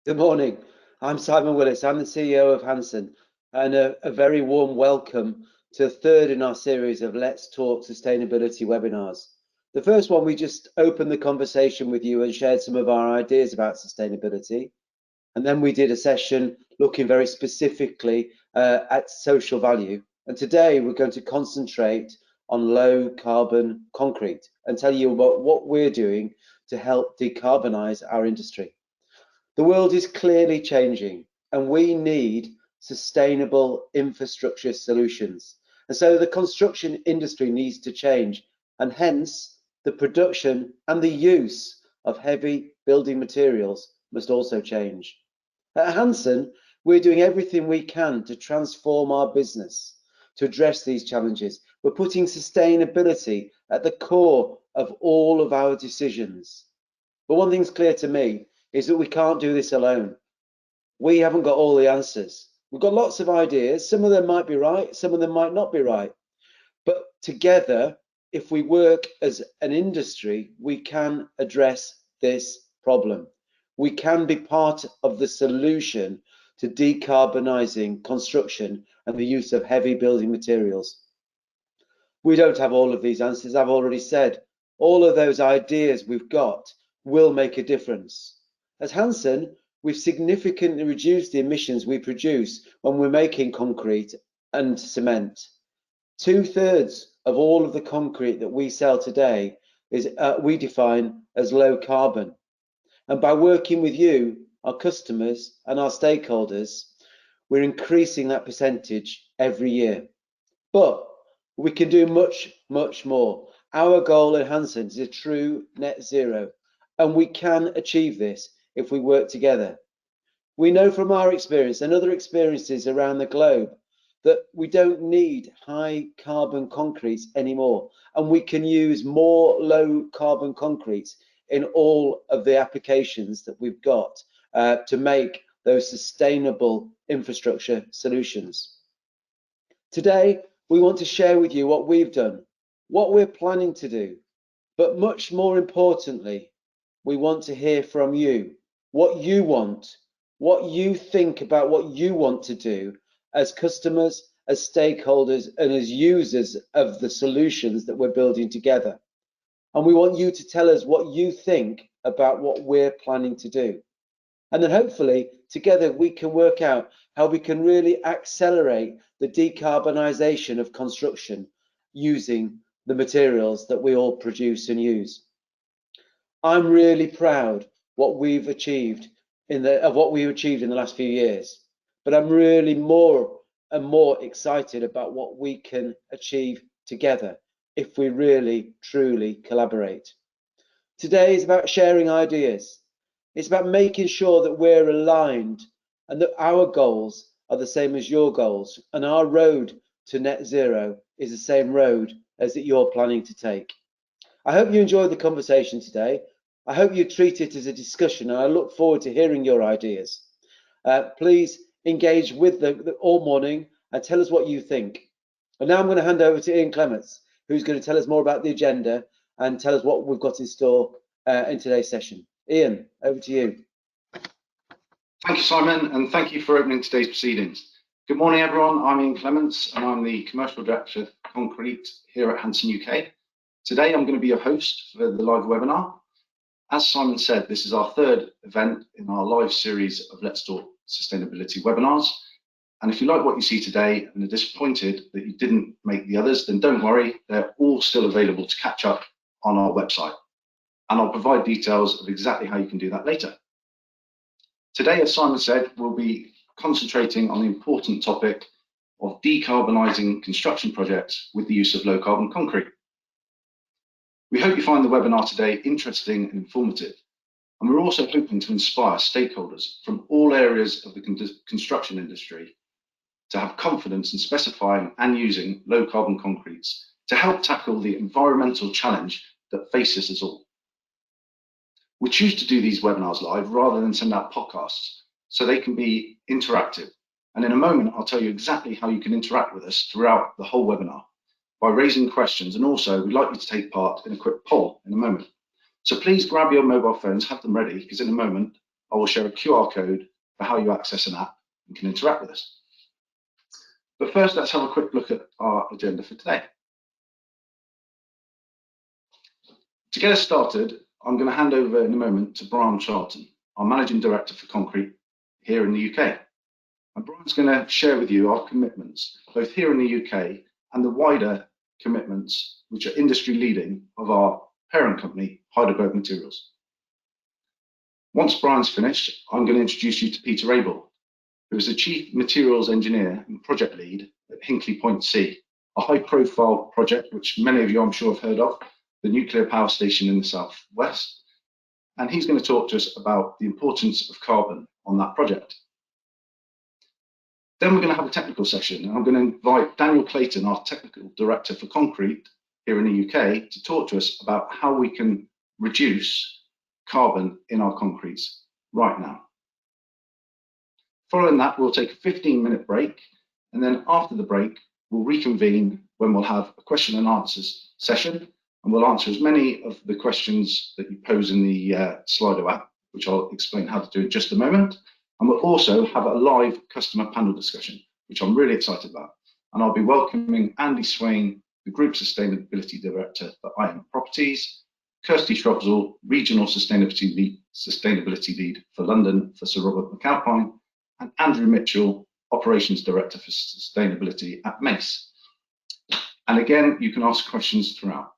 Good morning. I'm Simon Willis. I'm the CEO of Hanson, and a very warm welcome to the third in our series of Let's Talk Sustainability webinars. The first one, we just opened the conversation with you and shared some of our ideas about sustainability. And then we did a session looking very specifically at social value. And today we're going to concentrate on low carbon concrete and tell you about what we're doing to help decarbonise our industry. The world is clearly changing and we need sustainable infrastructure solutions. And so the construction industry needs to change, and hence the production and the use of heavy building materials must also change. At Hanson, we're doing everything we can to transform our business to address these challenges. We're putting sustainability at the core of all of our decisions. But one thing's clear to me is that we can't do this alone. We haven't got all the answers. We've got lots of ideas. Some of them might be right, some of them might not be right. But together, if we work as an industry, we can address this problem. We can be part of the solution to decarbonising construction and the use of heavy building materials. We don't have all of these answers. I've already said all of those ideas we've got will make a difference. As Hanson, we've significantly reduced the emissions we produce when we're making concrete and cement. 2/3 of all of the concrete that we sell today is we define as low carbon. And by working with you, our customers and our stakeholders, we're increasing that percentage every year. But we can do much, much more. Our goal at Hanson is a true net zero, and we can achieve this if we work together. We know from our experience and other experiences around the globe that we don't need high carbon concretes anymore, and we can use more low carbon concretes in all of the applications that we've got to make those sustainable infrastructure solutions. Today, we want to share with you what we've done, what we're planning to do, but much more importantly, we want to hear from you, what you want, what you think about what you want to do as customers, as stakeholders, and as users of the solutions that we're building together. And we want you to tell us what you think about what we're planning to do. And then hopefully together we can work out how we can really accelerate the decarbonisation of construction using the materials that we all produce and use. I'm really proud what we've achieved of what we've achieved in the last few years, but I'm really more and more excited about what we can achieve together if we really truly collaborate. Today is about sharing ideas. It's about making sure that we're aligned and that our goals are the same as your goals, and our road to net zero is the same road as that you're planning to take. I hope you enjoyed the conversation today. I hope you treat it as a discussion, and I look forward to hearing your ideas. Please engage with them all morning and tell us what you think. And now I'm going to hand over to Ian Clements, who's going to tell us more about the agenda and tell us what we've got in store in today's session. Ian, over to you. Thank you, Simon, and thank you for opening today's proceedings. Good morning, everyone. I'm Ian Clements, and I'm the Commercial Director of Concrete here at Hanson UK. Today, I'm going to be your host for the live webinar. As Simon said, this is our third event in our live series of Let's Talk Sustainability webinars. And if you like what you see today and are disappointed that you didn't make the others, then don't worry, they're all still available to catch up on our website. And I'll provide details of exactly how you can do that later. Today, as Simon said, we'll be concentrating on the important topic of decarbonising construction projects with the use of low carbon concrete. We hope you find the webinar today interesting and informative, and we're also hoping to inspire stakeholders from all areas of the construction industry to have confidence in specifying and using low carbon concretes to help tackle the environmental challenge that faces us all. We choose to do these webinars live rather than send out podcasts so they can be interactive. And in a moment, I'll tell you exactly how you can interact with us throughout the whole webinar by raising questions. And also, we'd like you to take part in a quick poll in a moment. So please grab your mobile phones, have them ready, because in a moment, I will share a QR code for how you access an app and can interact with us. But first, let's have a quick look at our agenda for today. To get us started, I'm going to hand over in a moment to Brian Charlton, our Managing Director for Concrete here in the UK. And Brian's going to share with you our commitments, both here in the UK and the wider commitments, which are industry leading, of our parent company, Heidelberg Materials. Once Brian's finished, I'm going to introduce you to Peter Abel, who is the Chief Materials Engineer and Project Lead at Hinkley Point C, a high-profile project which many of you I'm sure have heard of, the nuclear power station in the southwest. And he's going to talk to us about the importance of carbon on that project. Then we're going to have a technical session, and I'm going to invite Daniel Clayton, our Technical Director for Concrete here in the UK, to talk to us about how we can reduce carbon in our concretes right now. Following that, we'll take a 15-minute break, and then after the break, we'll reconvene when we'll have a question and answers session, and we'll answer as many of the questions that you pose in the Slido app, which I'll explain how to do in just a moment. And we'll also have a live customer panel discussion, which I'm really excited about. And I'll be welcoming Andy Swain, the Group Sustainability Director for IM Properties, Kirsty Shrubsall, Regional Sustainability Lead for London for Sir Robert McAlpine, and Andrew Mitchell, Operations Director for Sustainability at Mace. And again, you can ask questions throughout.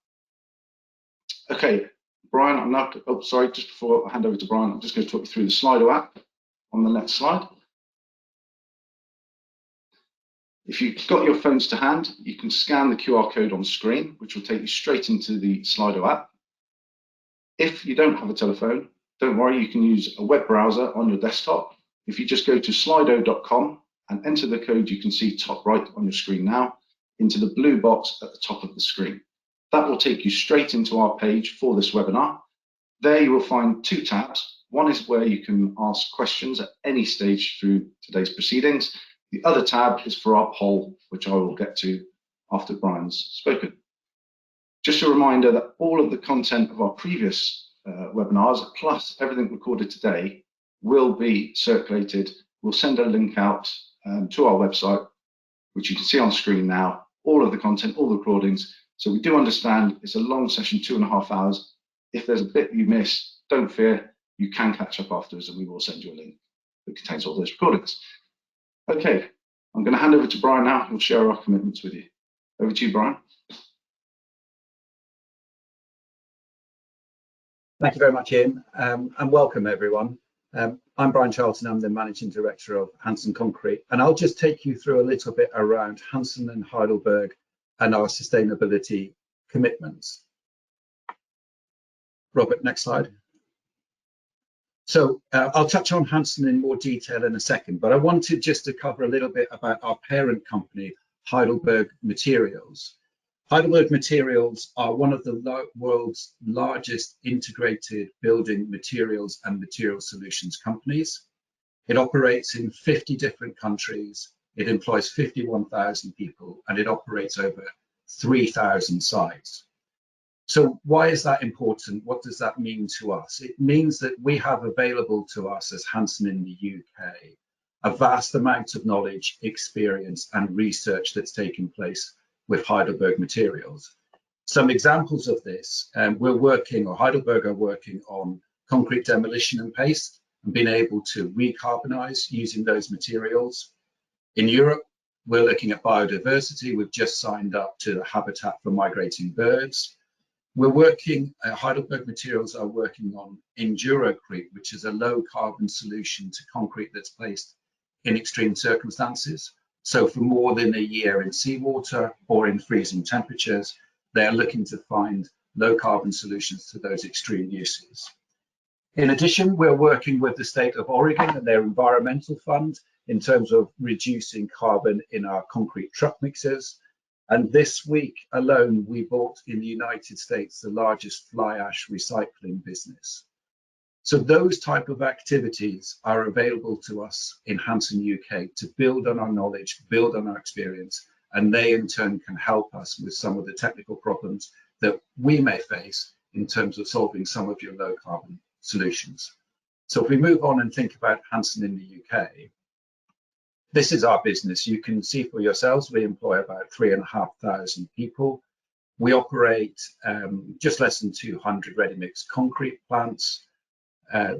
Okay, Brian, I'm now, just before I hand over to Brian, I'm just going to talk you through the Slido app on the next slide. If you've got your phones to hand, you can scan the QR code on screen, which will take you straight into the Slido app. If you don't have a telephone, don't worry, you can use a web browser on your desktop. If you just go to slido.com and enter the code you can see top right on your screen now, into the blue box at the top of the screen. That will take you straight into our page for this webinar. There you will find two tabs. One is where you can ask questions at any stage through today's proceedings. The other tab is for our poll, which I will get to after Brian's spoken. Just a reminder that all of the content of our previous webinars, plus everything recorded today, will be circulated. We'll send a link out to our website, which you can see on screen now, all of the content, all the recordings. So we do understand it's a long session, 2.5 hours. If there's a bit you miss, don't fear, you can catch up afterwards, and we will send you a link that contains all those recordings. Okay, I'm going to hand over to Brian now, who'll share our commitments with you. Over to you, Brian. Thank you very much, Ian, and welcome everyone. I'm Brian Charlton, I'm the Managing Director of Hanson Concrete, and I'll just take you through a little bit around Hanson and Heidelberg and our sustainability commitments. Robert, next slide. So I'll touch on Hanson in more detail in a second, but I wanted just to cover a little bit about our parent company, Heidelberg Materials. Heidelberg Materials are one of the world's largest integrated building materials and material solutions companies. It operates in 50 different countries. It employs 51,000 people, and it operates over 3,000 sites. So why is that important? What does that mean to us? It means that we have available to us as Hanson in the UK a vast amount of knowledge, experience, and research that's taken place with Heidelberg Materials. Some examples of this, Heidelberg are working on concrete demolition and paste and being able to recarbonize using those materials. In Europe, we're looking at biodiversity. We've just signed up to the Habitat for Migrating Birds. Heidelberg Materials are working on Endurocrete, which is a low carbon solution to concrete that's placed in extreme circumstances. So for more than a year in seawater or in freezing temperatures, they're looking to find low carbon solutions to those extreme uses. In addition, we're working with the state of Oregon and their environmental fund in terms of reducing carbon in our concrete truck mixers. And this week alone, we bought in the United States the largest fly ash recycling business. So those type of activities are available to us in Hanson UK to build on our knowledge, build on our experience, and they in turn can help us with some of the technical problems that we may face in terms of solving some of your low carbon solutions. So if we move on and think about Hanson in the UK, this is our business. You can see for yourselves, we employ about 3,500 people. We operate just less than 200 ready-mix concrete plants.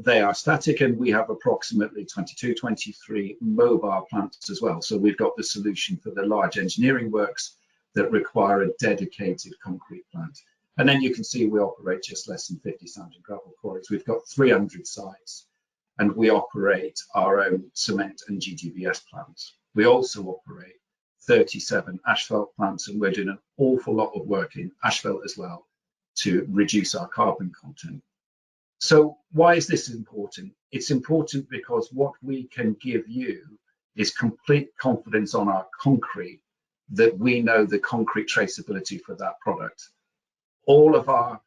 They are static, and we have approximately 22, 23 mobile plants as well. So we've got the solution for the large engineering works that require a dedicated concrete plant. And then you can see we operate just less than 50 sand and gravel quarries. We've got 300 sites, and we operate our own cement and GGBS plants. We also operate 37 asphalt plants, and we're doing an awful lot of work in asphalt as well to reduce our carbon content. So why is this important? It's important because what we can give you is complete confidence on our concrete, that we know the concrete traceability for that product. All of our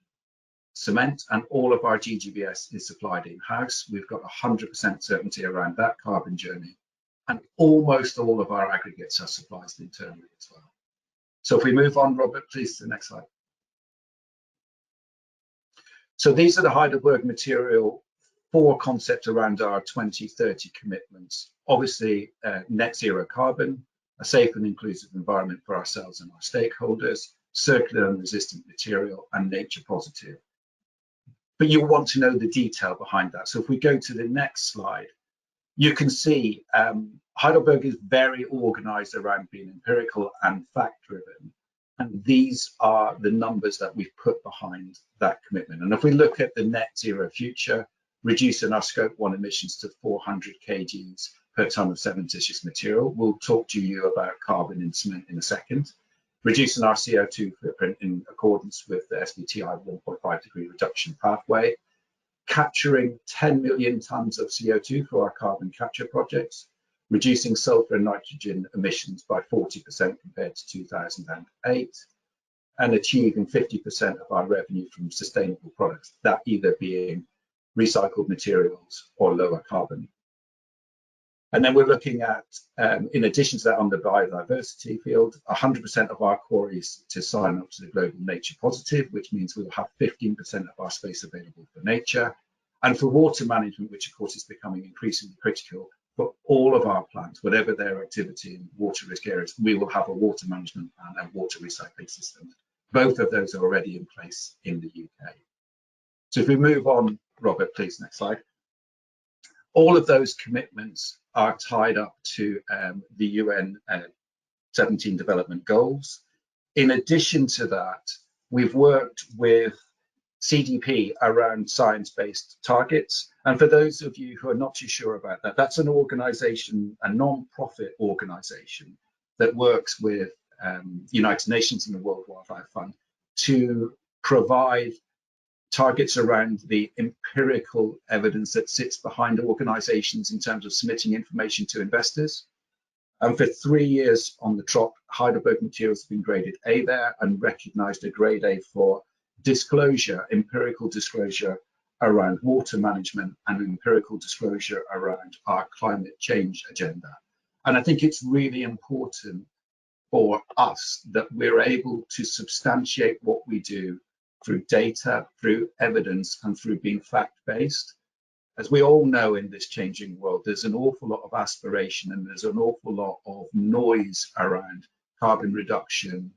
cement and all of our GGBS is supplied in-house. We've got 100% certainty around that carbon journey, and almost all of our aggregates are supplied internally as well. So if we move on, Robert, please, to the next slide. So these are the Heidelberg Material 4 concepts around our 2030 commitments. Obviously, net zero carbon, a safe and inclusive environment for ourselves and our stakeholders, circular and resistant material, and nature positive. But you want to know the detail behind that. So if we go to the next slide, you can see Heidelberg is very organized around being empirical and fact-driven. And these are the numbers that we've put behind that commitment. And if we look at the net zero future, reducing our scope 1 emissions to 400 kgs per tonne of cementitious material, we'll talk to you about carbon in cement in a second. Reducing our CO2 footprint in accordance with the SBTi 1.5 degree reduction pathway, capturing 10 million tonnes of CO2 for our carbon capture projects, reducing sulfur and nitrogen emissions by 40% compared to 2008, and achieving 50% of our revenue from sustainable products, that either being recycled materials or lower carbon. And then we're looking at, in addition to that, on the biodiversity field, 100% of our quarries to sign up to the Global Nature Positive, which means we'll have 15% of our space available for nature. And for water management, which of course is becoming increasingly critical, for all of our plants, whatever their activity in water risk areas, we will have a water management plan and water recycling system. Both of those are already in place in the UK. So if we move on, Robert, please, next slide. All of those commitments are tied up to the UN 17 development goals. In addition to that, we've worked with CDP around science-based targets. And for those of you who are not too sure about that, that's an organization, a non-profit organization that works with United Nations and the World Wildlife Fund to provide targets around the empirical evidence that sits behind organizations in terms of submitting information to investors. And for 3 years on the trot, Heidelberg Materials has been graded A there and recognized a grade A for disclosure, empirical disclosure around water management and empirical disclosure around our climate change agenda. And I think it's really important for us that we're able to substantiate what we do through data, through evidence, and through being fact-based. As we all know in this changing world, there's an awful lot of aspiration and there's an awful lot of noise around carbon reduction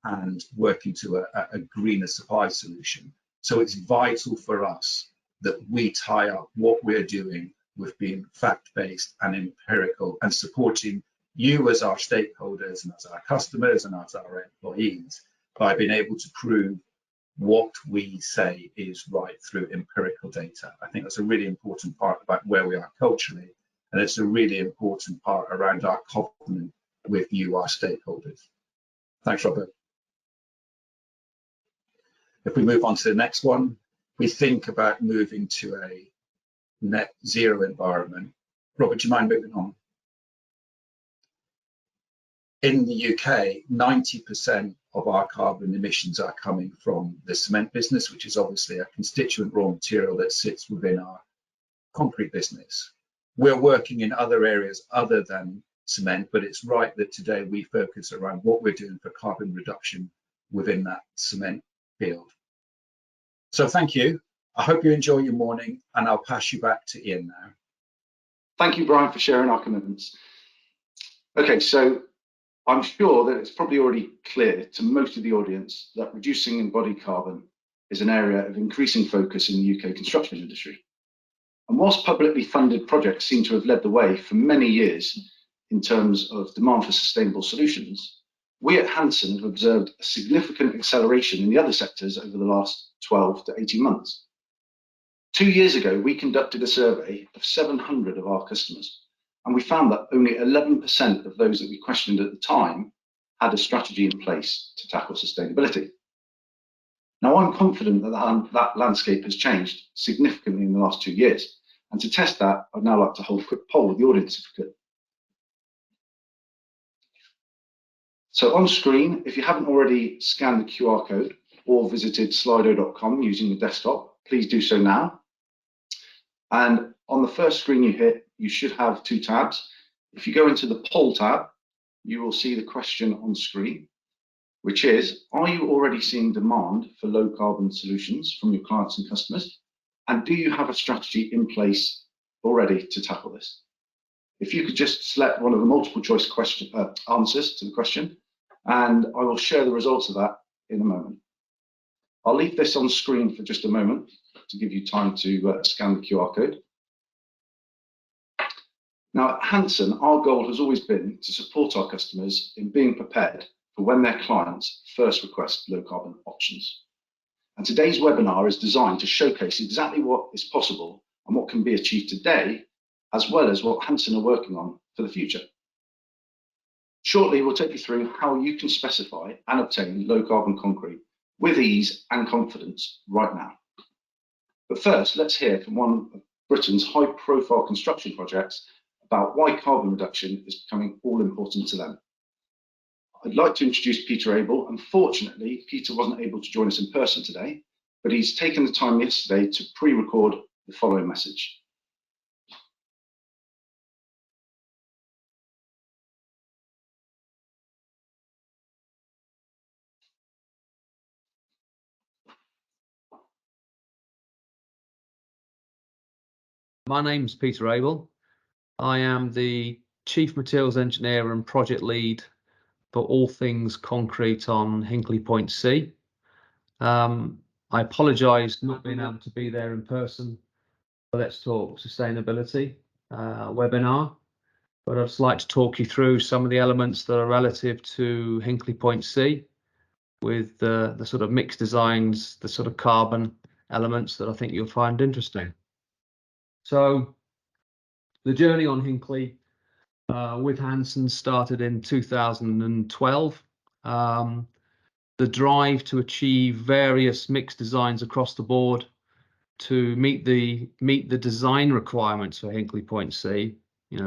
and working to a greener supply solution. So it's vital for us that we tie up what we're doing with being fact-based and empirical and supporting you as our stakeholders and as our customers and as our employees by being able to prove what we say is right through empirical data. I think that's a really important part about where we are culturally, and it's a really important part around our covenant with you, our stakeholders. Thanks, Robert. If we move on to the next one, we think about moving to a net zero environment. Robert, do you mind moving on? In the UK, 90% of our carbon emissions are coming from the cement business, which is obviously a constituent raw material that sits within our concrete business. We're working in other areas other than cement, but it's right that today we focus around what we're doing for carbon reduction within that cement field. So thank you. I hope you enjoy your morning, and I'll pass you back to Ian now. Thank you, Brian, for sharing our commitments. Okay, so I'm sure that it's probably already clear to most of the audience that reducing embodied carbon is an area of increasing focus in the UK construction industry. And whilst publicly funded projects seem to have led the way for many years in terms of demand for sustainable solutions, we at Hanson have observed a significant acceleration in the other sectors over the last 12 to 18 months. 2 years ago, we conducted a survey of 700 of our customers, and we found that only 11% of those that we questioned at the time had a strategy in place to tackle sustainability. Now, I'm confident that that landscape has changed significantly in the last 2 years. And to test that, I'd now like to hold a quick poll with the audience if we could. So on screen, if you haven't already scanned the QR code or visited slido.com using the desktop, please do so now. And on the first screen you hit, you should have 2 tabs. If you go into the poll tab, you will see the question on screen, which is, are you already seeing demand for low carbon solutions from your clients and customers? And do you have a strategy in place already to tackle this? If you could just select one of the multiple choice answers to the question, and I will share the results of that in a moment. I'll leave this on screen for just a moment to give you time to scan the QR code. Now at Hanson, our goal has always been to support our customers in being prepared for when their clients first request low carbon options. And today's webinar is designed to showcase exactly what is possible and what can be achieved today, as well as what Hanson are working on for the future. Shortly, we'll take you through how you can specify and obtain low carbon concrete with ease and confidence right now. But first, let's hear from one of Britain's high profile construction projects about why carbon reduction is becoming all important to them. I'd like to introduce Peter Abel. Unfortunately, Peter wasn't able to join us in person today, but he's taken the time yesterday to pre-record the following message. My name's Peter Abel. I am the Chief Materials Engineer and Project Lead for all things concrete on Hinkley Point C. I apologise not being able to be there in person for Let's Talk Sustainability webinar, but I'd just like to talk you through some of the elements that are relative to Hinkley Point C with the sort of mixed designs, the sort of carbon elements that I think you'll find interesting. So the journey on Hinkley with Hanson started in 2012. The drive to achieve various mixed designs across the board to meet the design requirements for Hinkley Point C,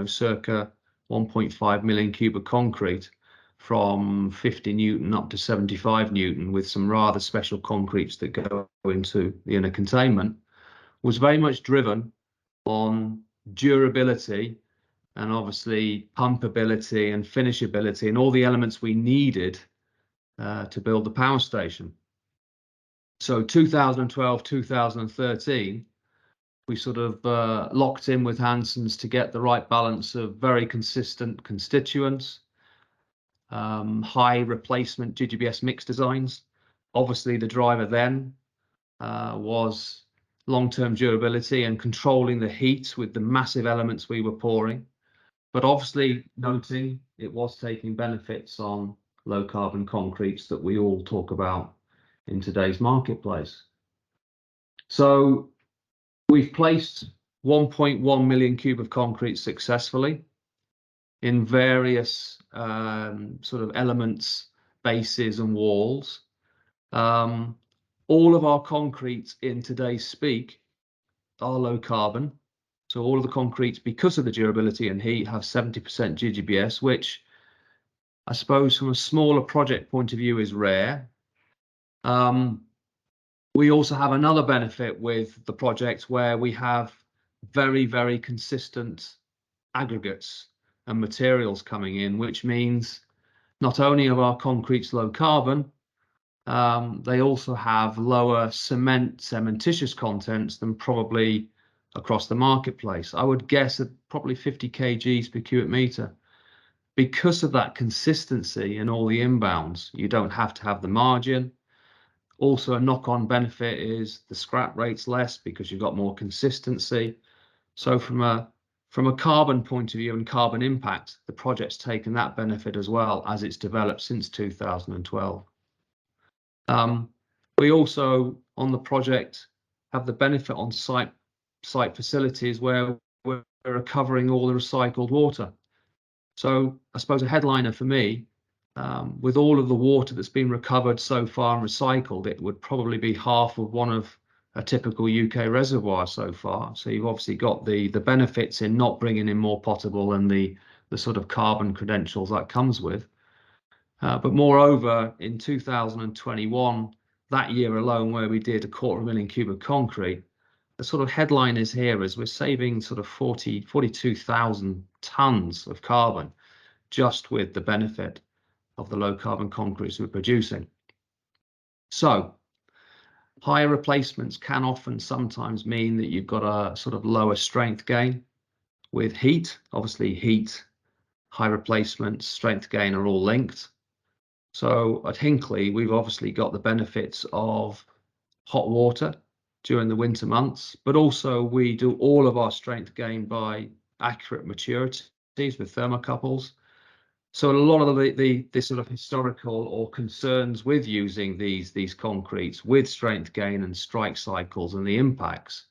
circa 1.5 million cube of concrete from 50 Newton up to 75 Newton with some rather special concretes that go into the inner containment, was very much driven on durability and obviously pumpability and finishability and all the elements we needed to build the power station. So 2012, 2013, we sort of locked in with Hanson's to get the right balance of very consistent constituents, high replacement GGBS mix designs. Obviously the driver then was long-term durability and controlling the heat with the massive elements we were pouring, but obviously noting it was taking benefits on low carbon concretes that we all talk about in today's marketplace. So we've placed 1.1 million cube of concrete successfully in various sort of elements, bases and walls. All of our concretes in today's speak are low carbon. So all of the concretes, because of the durability and heat, have 70% GGBS, which I suppose from a smaller project point of view is rare. We also have another benefit with the project where we have very, very consistent aggregates and materials coming in, which means not only are our concretes low carbon, They also have lower cementitious contents than probably across the marketplace. I would guess at probably 50 kgs per cubic meter. Because of that consistency in all the inbounds, you don't have to have the margin. Also, a knock-on benefit is the scrap rate's less because you've got more consistency. So from a carbon point of view and carbon impact, the project's taken that benefit as well as it's developed since 2012. We also, on the project, have the benefit on site facilities where we're recovering all the recycled water. So I suppose a headliner for me, with all of the water that's been recovered so far and recycled, it would probably be half of one of a typical UK reservoir so far. So you've obviously got the benefits in not bringing in more potable and the sort of carbon credentials that comes with. But moreover, in 2021, that year alone, where we did 250,000 cubic concrete, the sort of headline is here is we're saving sort of 42,000 tons of carbon just with the benefit of the low carbon concretes we're producing. So higher replacements can often sometimes mean that you've got a sort of lower strength gain with heat. Obviously heat, high replacements, strength gain are all linked. So at Hinckley, we've obviously got the benefits of hot water during the winter months, but also we do all of our strength gain by accurate maturities with thermocouples. So a lot of the sort of historical or concerns with using these concretes with strength gain and strike cycles and the impacts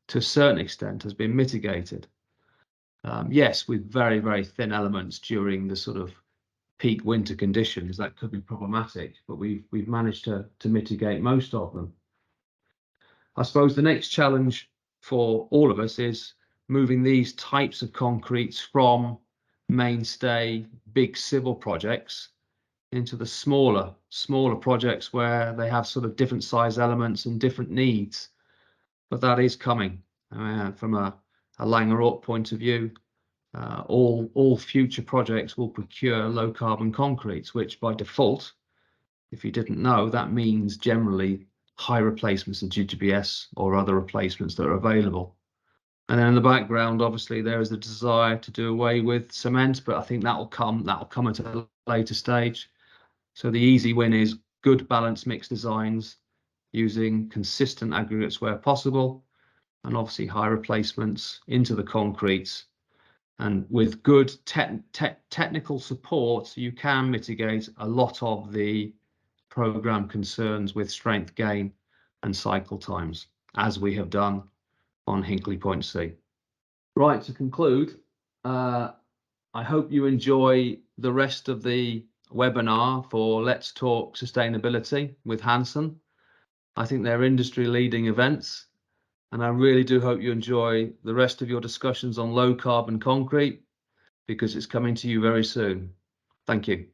to a certain extent has been mitigated. Yes, with very, very thin elements during the sort of peak winter conditions that could be problematic, but we've managed to mitigate most of them. I suppose the next challenge for all of us is moving these types of concretes from mainstay big civil projects into the smaller projects where they have sort of different size elements and different needs. But that is coming from a Langerock point of view. All future projects will procure low carbon concretes, which by default, if you didn't know, that means generally high replacements of GGBS or other replacements that are available. And then in the background, obviously, there is a desire to do away with cement, but I think that'll come at a later stage. So the easy win is good balanced mix designs using consistent aggregates where possible, and obviously high replacements into the concretes. And with good technical support, you can mitigate a lot of the program concerns with strength gain and cycle times, as we have done on Hinkley Point C. Right, to conclude, I hope you enjoy the rest of the webinar for Let's Talk Sustainability with Hanson. I think they're industry leading events, and I really do hope you enjoy the rest of your discussions on low carbon concrete, because it's coming to you very soon. Thank you.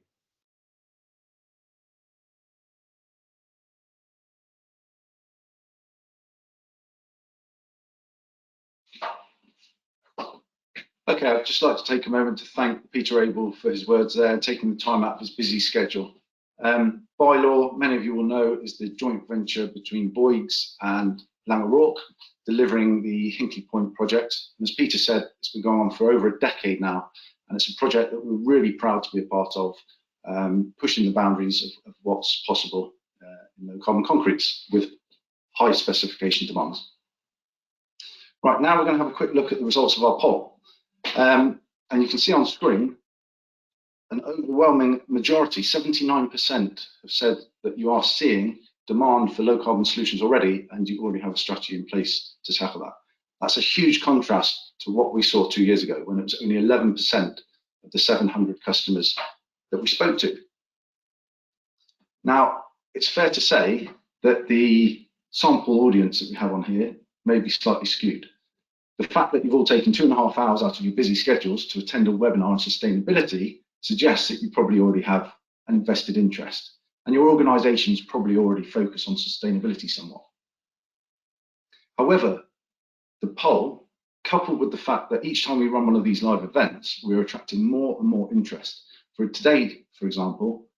Okay, I'd just like to take a moment to thank Peter Abel for his words there and taking the time out of his busy schedule. Bylaw, many of you will know, is the joint venture between Boyds and Langerock, delivering the Hinkley Point project. And as Peter said, it's been going on for over a decade now, and it's a project that we're really proud to be a part of, pushing the boundaries of what's possible in low carbon concretes with high specification demands. Right, now we're going to have a quick look at the results of our poll. And you can see on screen, an overwhelming majority, 79%, have said that you are seeing demand for low carbon solutions already, and you already have a strategy in place to tackle that. That's a huge contrast to what we saw 2 years ago, when it was only 11% of the 700 customers that we spoke to. Now, it's fair to say that the sample audience that we have on here may be slightly skewed. The fact that you've all taken 2.5 hours out of your busy schedules to attend a webinar on sustainability suggests that you probably already have an invested interest, and your organisations probably already focus on sustainability somewhat. However, the poll, coupled with the fact that each time we run one of these live events, we're attracting more and more interest. For today, for example,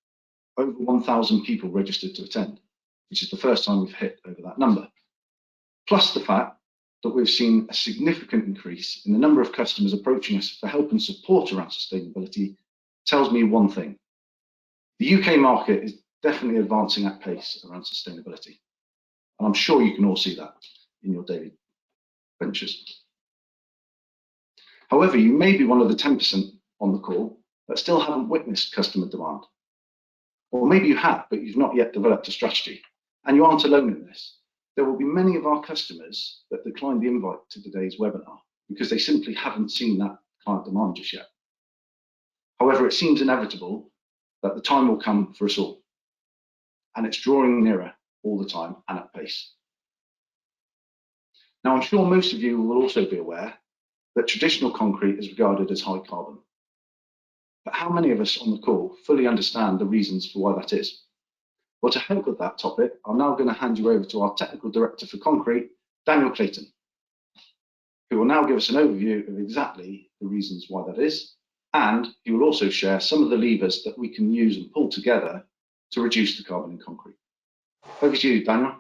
over 1,000 people registered to attend, which is the first time we've hit over that number. Plus the fact that we've seen a significant increase in the number of customers approaching us for help and support around sustainability tells me one thing. The UK market is definitely advancing at pace around sustainability. And I'm sure you can all see that in your daily ventures. However, you may be one of the 10% on the call that still haven't witnessed customer demand. Or maybe you have, but you've not yet developed a strategy. And you aren't alone in this. There will be many of our customers that declined the invite to today's webinar because they simply haven't seen that client demand just yet. However, it seems inevitable that the time will come for us all. And it's drawing nearer all the time and at pace. Now, I'm sure most of you will also be aware that traditional concrete is regarded as high carbon. But how many of us on the call fully understand the reasons for why that is? Well, to help with that topic, I'm now going to hand you over to our Technical Director for Concrete, Daniel Clayton, who will now give us an overview of exactly the reasons why that is, and he will also share some of the levers that we can use and pull together to reduce the carbon in concrete. Over to you, Daniel.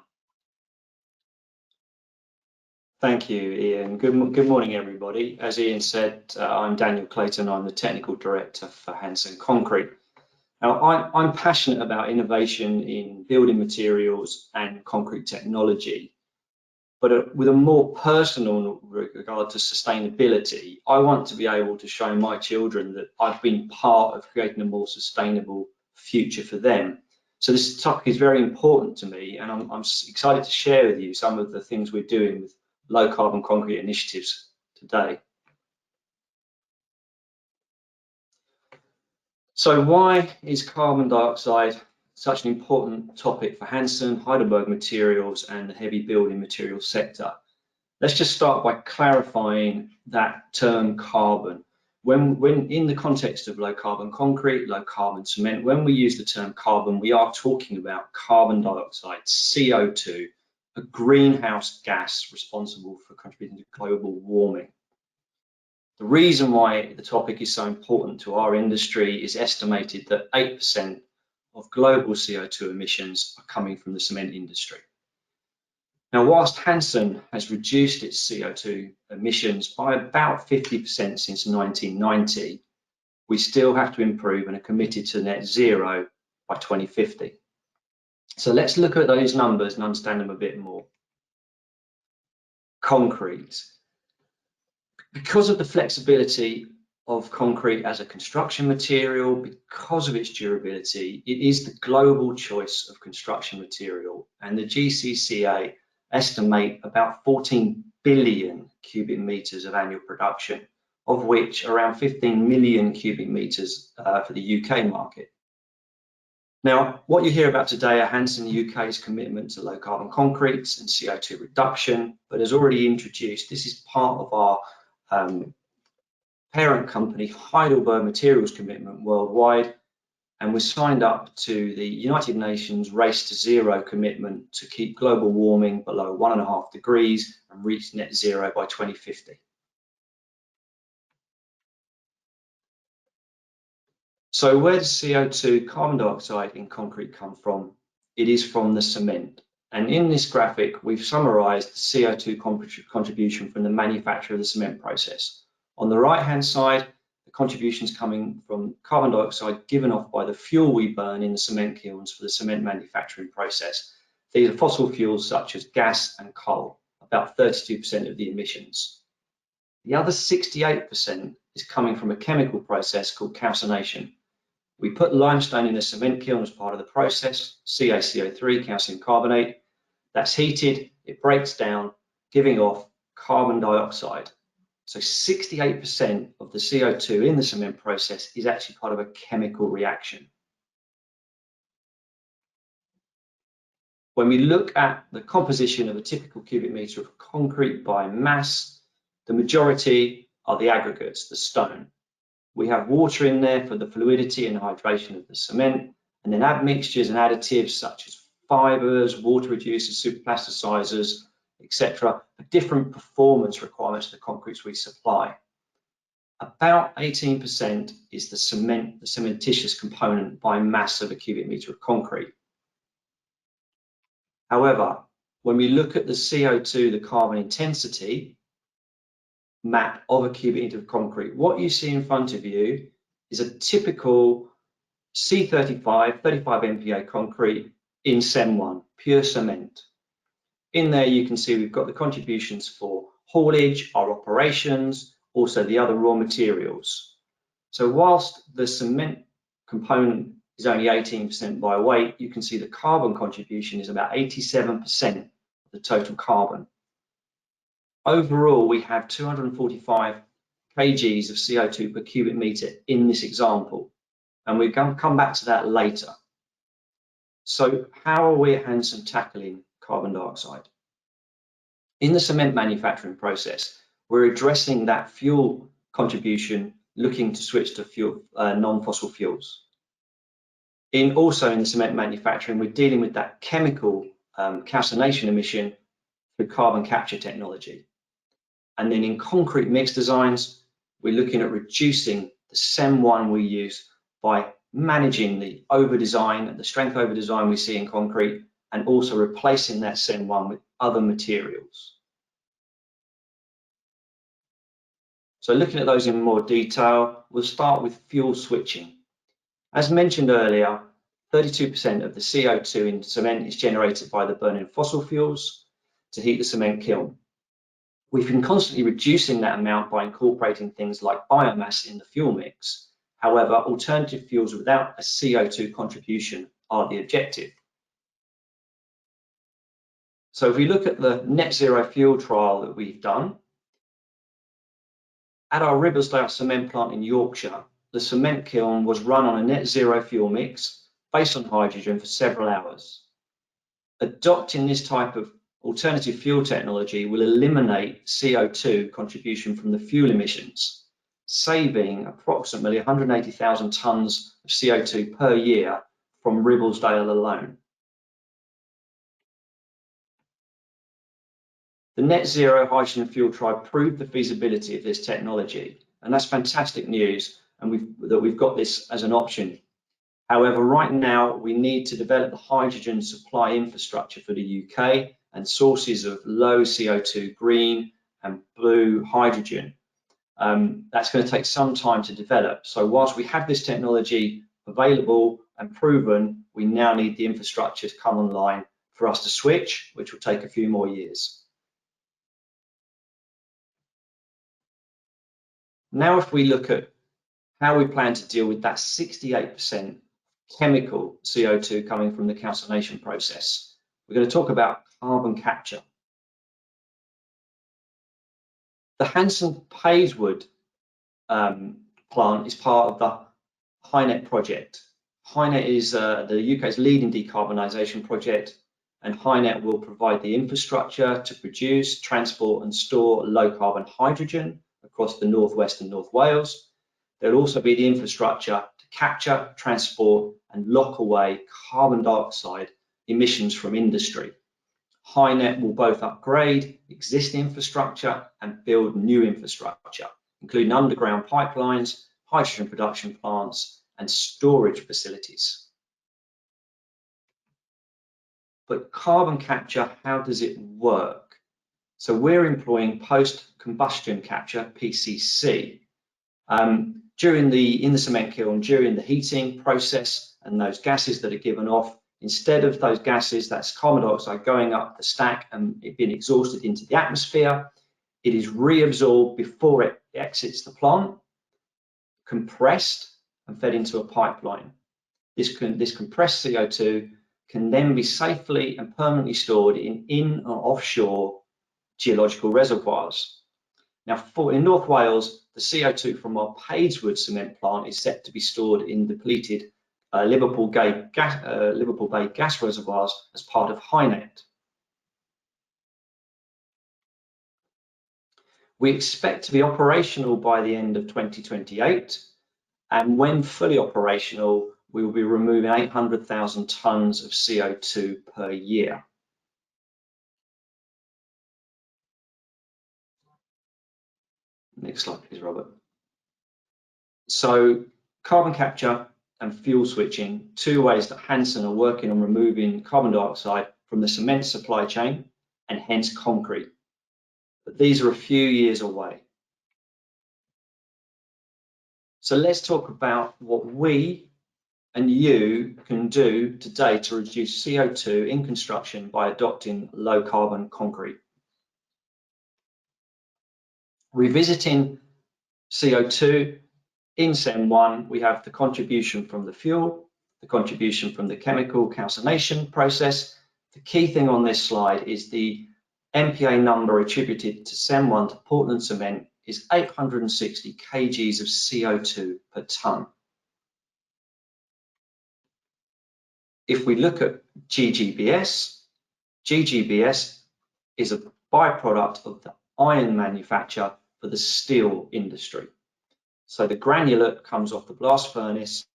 Thank you, Ian. Good morning, everybody. As Ian said, I'm Daniel Clayton. I'm the Technical Director for Hanson Concrete. Now, I'm passionate about innovation in building materials and concrete technology, but with a more personal regard to sustainability, I want to be able to show my children that I've been part of creating a more sustainable future for them. So this topic is very important to me, and I'm excited to share with you some of the things we're doing with low carbon concrete initiatives today. So why is carbon dioxide such an important topic for Hanson, Heidelberg Materials and the heavy building materials sector? Let's just start by clarifying that term carbon. When in the context of low carbon concrete, low carbon cement, when we use the term carbon, we are talking about carbon dioxide, CO2, a greenhouse gas responsible for contributing to global warming. The reason why the topic is so important to our industry is estimated that 8% of global CO2 emissions are coming from the cement industry. Now, whilst Hanson has reduced its CO2 emissions by about 50% since 1990, we still have to improve and are committed to net zero by 2050. So let's look at those numbers and understand them a bit more. Concrete. Because of the flexibility of concrete as a construction material, because of its durability, it is the global choice of construction material, and the GCCA estimate about 14 billion cubic meters of annual production, of which around 15 million cubic meters for the UK market. Now, what you hear about today at Hanson UK's commitment to low carbon concretes and CO2 reduction, but as already introduced, this is part of our parent company Heidelberg Materials commitment worldwide, and we're signed up to the United Nations Race to Zero commitment to keep global warming below 1.5 degrees and reach net zero by 2050. So where does CO2, carbon dioxide in concrete come from? It is from the cement. And in this graphic, we've summarized the CO2 contribution from the manufacture of the cement process. On the right-hand side, the contributions coming from carbon dioxide given off by the fuel we burn in the cement kilns for the cement manufacturing process. These are fossil fuels such as gas and coal, about 32% of the emissions. The other 68% is coming from a chemical process called calcination. We put limestone in a cement kiln as part of the process, CaCO3, calcium carbonate. That's heated, it breaks down, giving off carbon dioxide. So 68% of the CO2 in the cement process is actually part of a chemical reaction. When we look at the composition of a typical cubic meter of concrete by mass, the majority are the aggregates, the stone. We have water in there for the fluidity and hydration of the cement, and then admixtures and additives such as fibers, water reducers, superplasticizers, etc., for different performance requirements of the concretes we supply. About 18% is the cement, the cementitious component by mass of a cubic meter of concrete. However, when we look at the CO2, the carbon intensity map of a cubic meter of concrete, what you see in front of you is a typical C35, 35 MPa concrete in CEM1, pure cement. In there you can see we've got the contributions for haulage, our operations, also the other raw materials. So whilst the cement component is only 18% by weight, you can see the carbon contribution is about 87% of the total carbon. Overall, we have 245 kgs of CO2 per cubic meter in this example, and we're going to come back to that later. So how are we at Hanson tackling carbon dioxide? In the cement manufacturing process, we're addressing that fuel contribution, looking to switch to fuel, non-fossil fuels. Also in the cement manufacturing, we're dealing with that chemical calcination emission through carbon capture technology. And then in concrete mix designs, we're looking at reducing the CEM1 we use by managing the over-design and the strength over-design we see in concrete, and also replacing that CEM1 with other materials. So looking at those in more detail, we'll start with fuel switching. As mentioned earlier, 32% of the CO2 in cement is generated by the burning of fossil fuels to heat the cement kiln. We've been constantly reducing that amount by incorporating things like biomass in the fuel mix. However, alternative fuels without a CO2 contribution are the objective. So if we look at the net zero fuel trial that we've done, at our Ribblesdale cement plant in Yorkshire, the cement kiln was run on a net zero fuel mix based on hydrogen for several hours. Adopting this type of alternative fuel technology will eliminate CO2 contribution from the fuel emissions, saving approximately 180,000 tonnes of CO2 per year from Ribblesdale alone. The net zero hydrogen fuel trial proved the feasibility of this technology, and that's fantastic news, and we've got this as an option. However, right now we need to develop the hydrogen supply infrastructure for the UK and sources of low CO2 green and blue hydrogen. That's going to take some time to develop. So whilst we have this technology available and proven, we now need the infrastructure to come online for us to switch, which will take a few more years. Now, if we look at how we plan to deal with that 68% chemical CO2 coming from the calcination process, we're going to talk about carbon capture. The Hanson Payswood plant is part of the HyNet project. HyNet is the UK's leading decarbonisation project, and HyNet will provide the infrastructure to produce, transport and store low carbon hydrogen across the Northwest and North Wales. There'll also be the infrastructure to capture, transport and lock away carbon dioxide emissions from industry. HyNet will both upgrade existing infrastructure and build new infrastructure, including underground pipelines, hydrogen production plants and storage facilities. But carbon capture, how does it work? So we're employing post-combustion capture, PCC. In the cement kiln, during the heating process and those gases that are given off, instead of those gases, that's carbon dioxide going up the stack and it being exhausted into the atmosphere, it is reabsorbed before it exits the plant, compressed and fed into a pipeline. This compressed CO2 can then be safely and permanently stored in or offshore geological reservoirs. Now, in North Wales, the CO2 from our Payswood cement plant is set to be stored in depleted Liverpool Bay gas reservoirs as part of HyNet. We expect to be operational by the end of 2028, and when fully operational, we will be removing 800,000 tonnes of CO2 per year. Next slide, please, Robert. So carbon capture and fuel switching, two ways that Hanson are working on removing carbon dioxide from the cement supply chain and hence concrete. But these are a few years away. So let's talk about what we and you can do today to reduce CO2 in construction by adopting low carbon concrete. Revisiting CO2, in CEM 1, we have the contribution from the fuel, the contribution from the chemical calcination process. The key thing on this slide is the MPA number attributed to CEM 1 to Portland cement is 860 kgs of CO2 per tonne. If we look at GGBS, GGBS is a byproduct of the iron manufacture for the steel industry. So the granulate comes off the blast furnace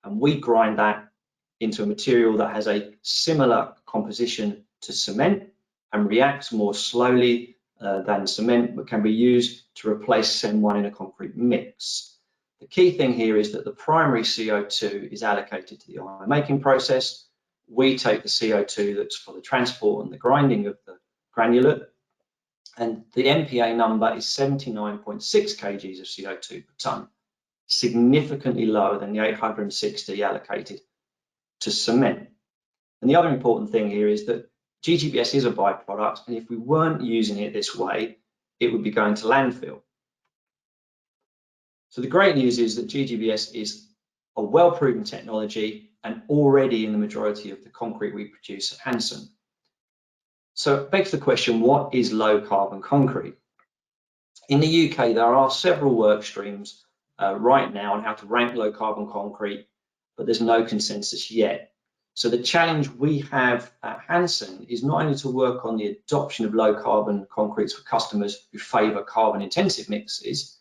and we grind that into a material that has a similar composition to cement and reacts more slowly than cement, but can be used to replace CEM 1 in a concrete mix. The key thing here is that the primary CO2 is allocated to the iron making process. We take the CO2 that's for the transport and the grinding of the granulate, and the MPA number is 79.6 kgs of CO2 per tonne, significantly lower than the 860 allocated to cement. And the other important thing here is that GGBS is a byproduct, and if we weren't using it this way, it would be going to landfill. So the great news is that GGBS is a well-proven technology and already in the majority of the concrete we produce at Hanson. So it begs the question, what is low carbon concrete? In the UK, there are several work streams right now on how to rank low carbon concrete, but there's no consensus yet. So the challenge we have at Hanson is not only to work on the adoption of low carbon concretes for customers who favour carbon intensive mixes,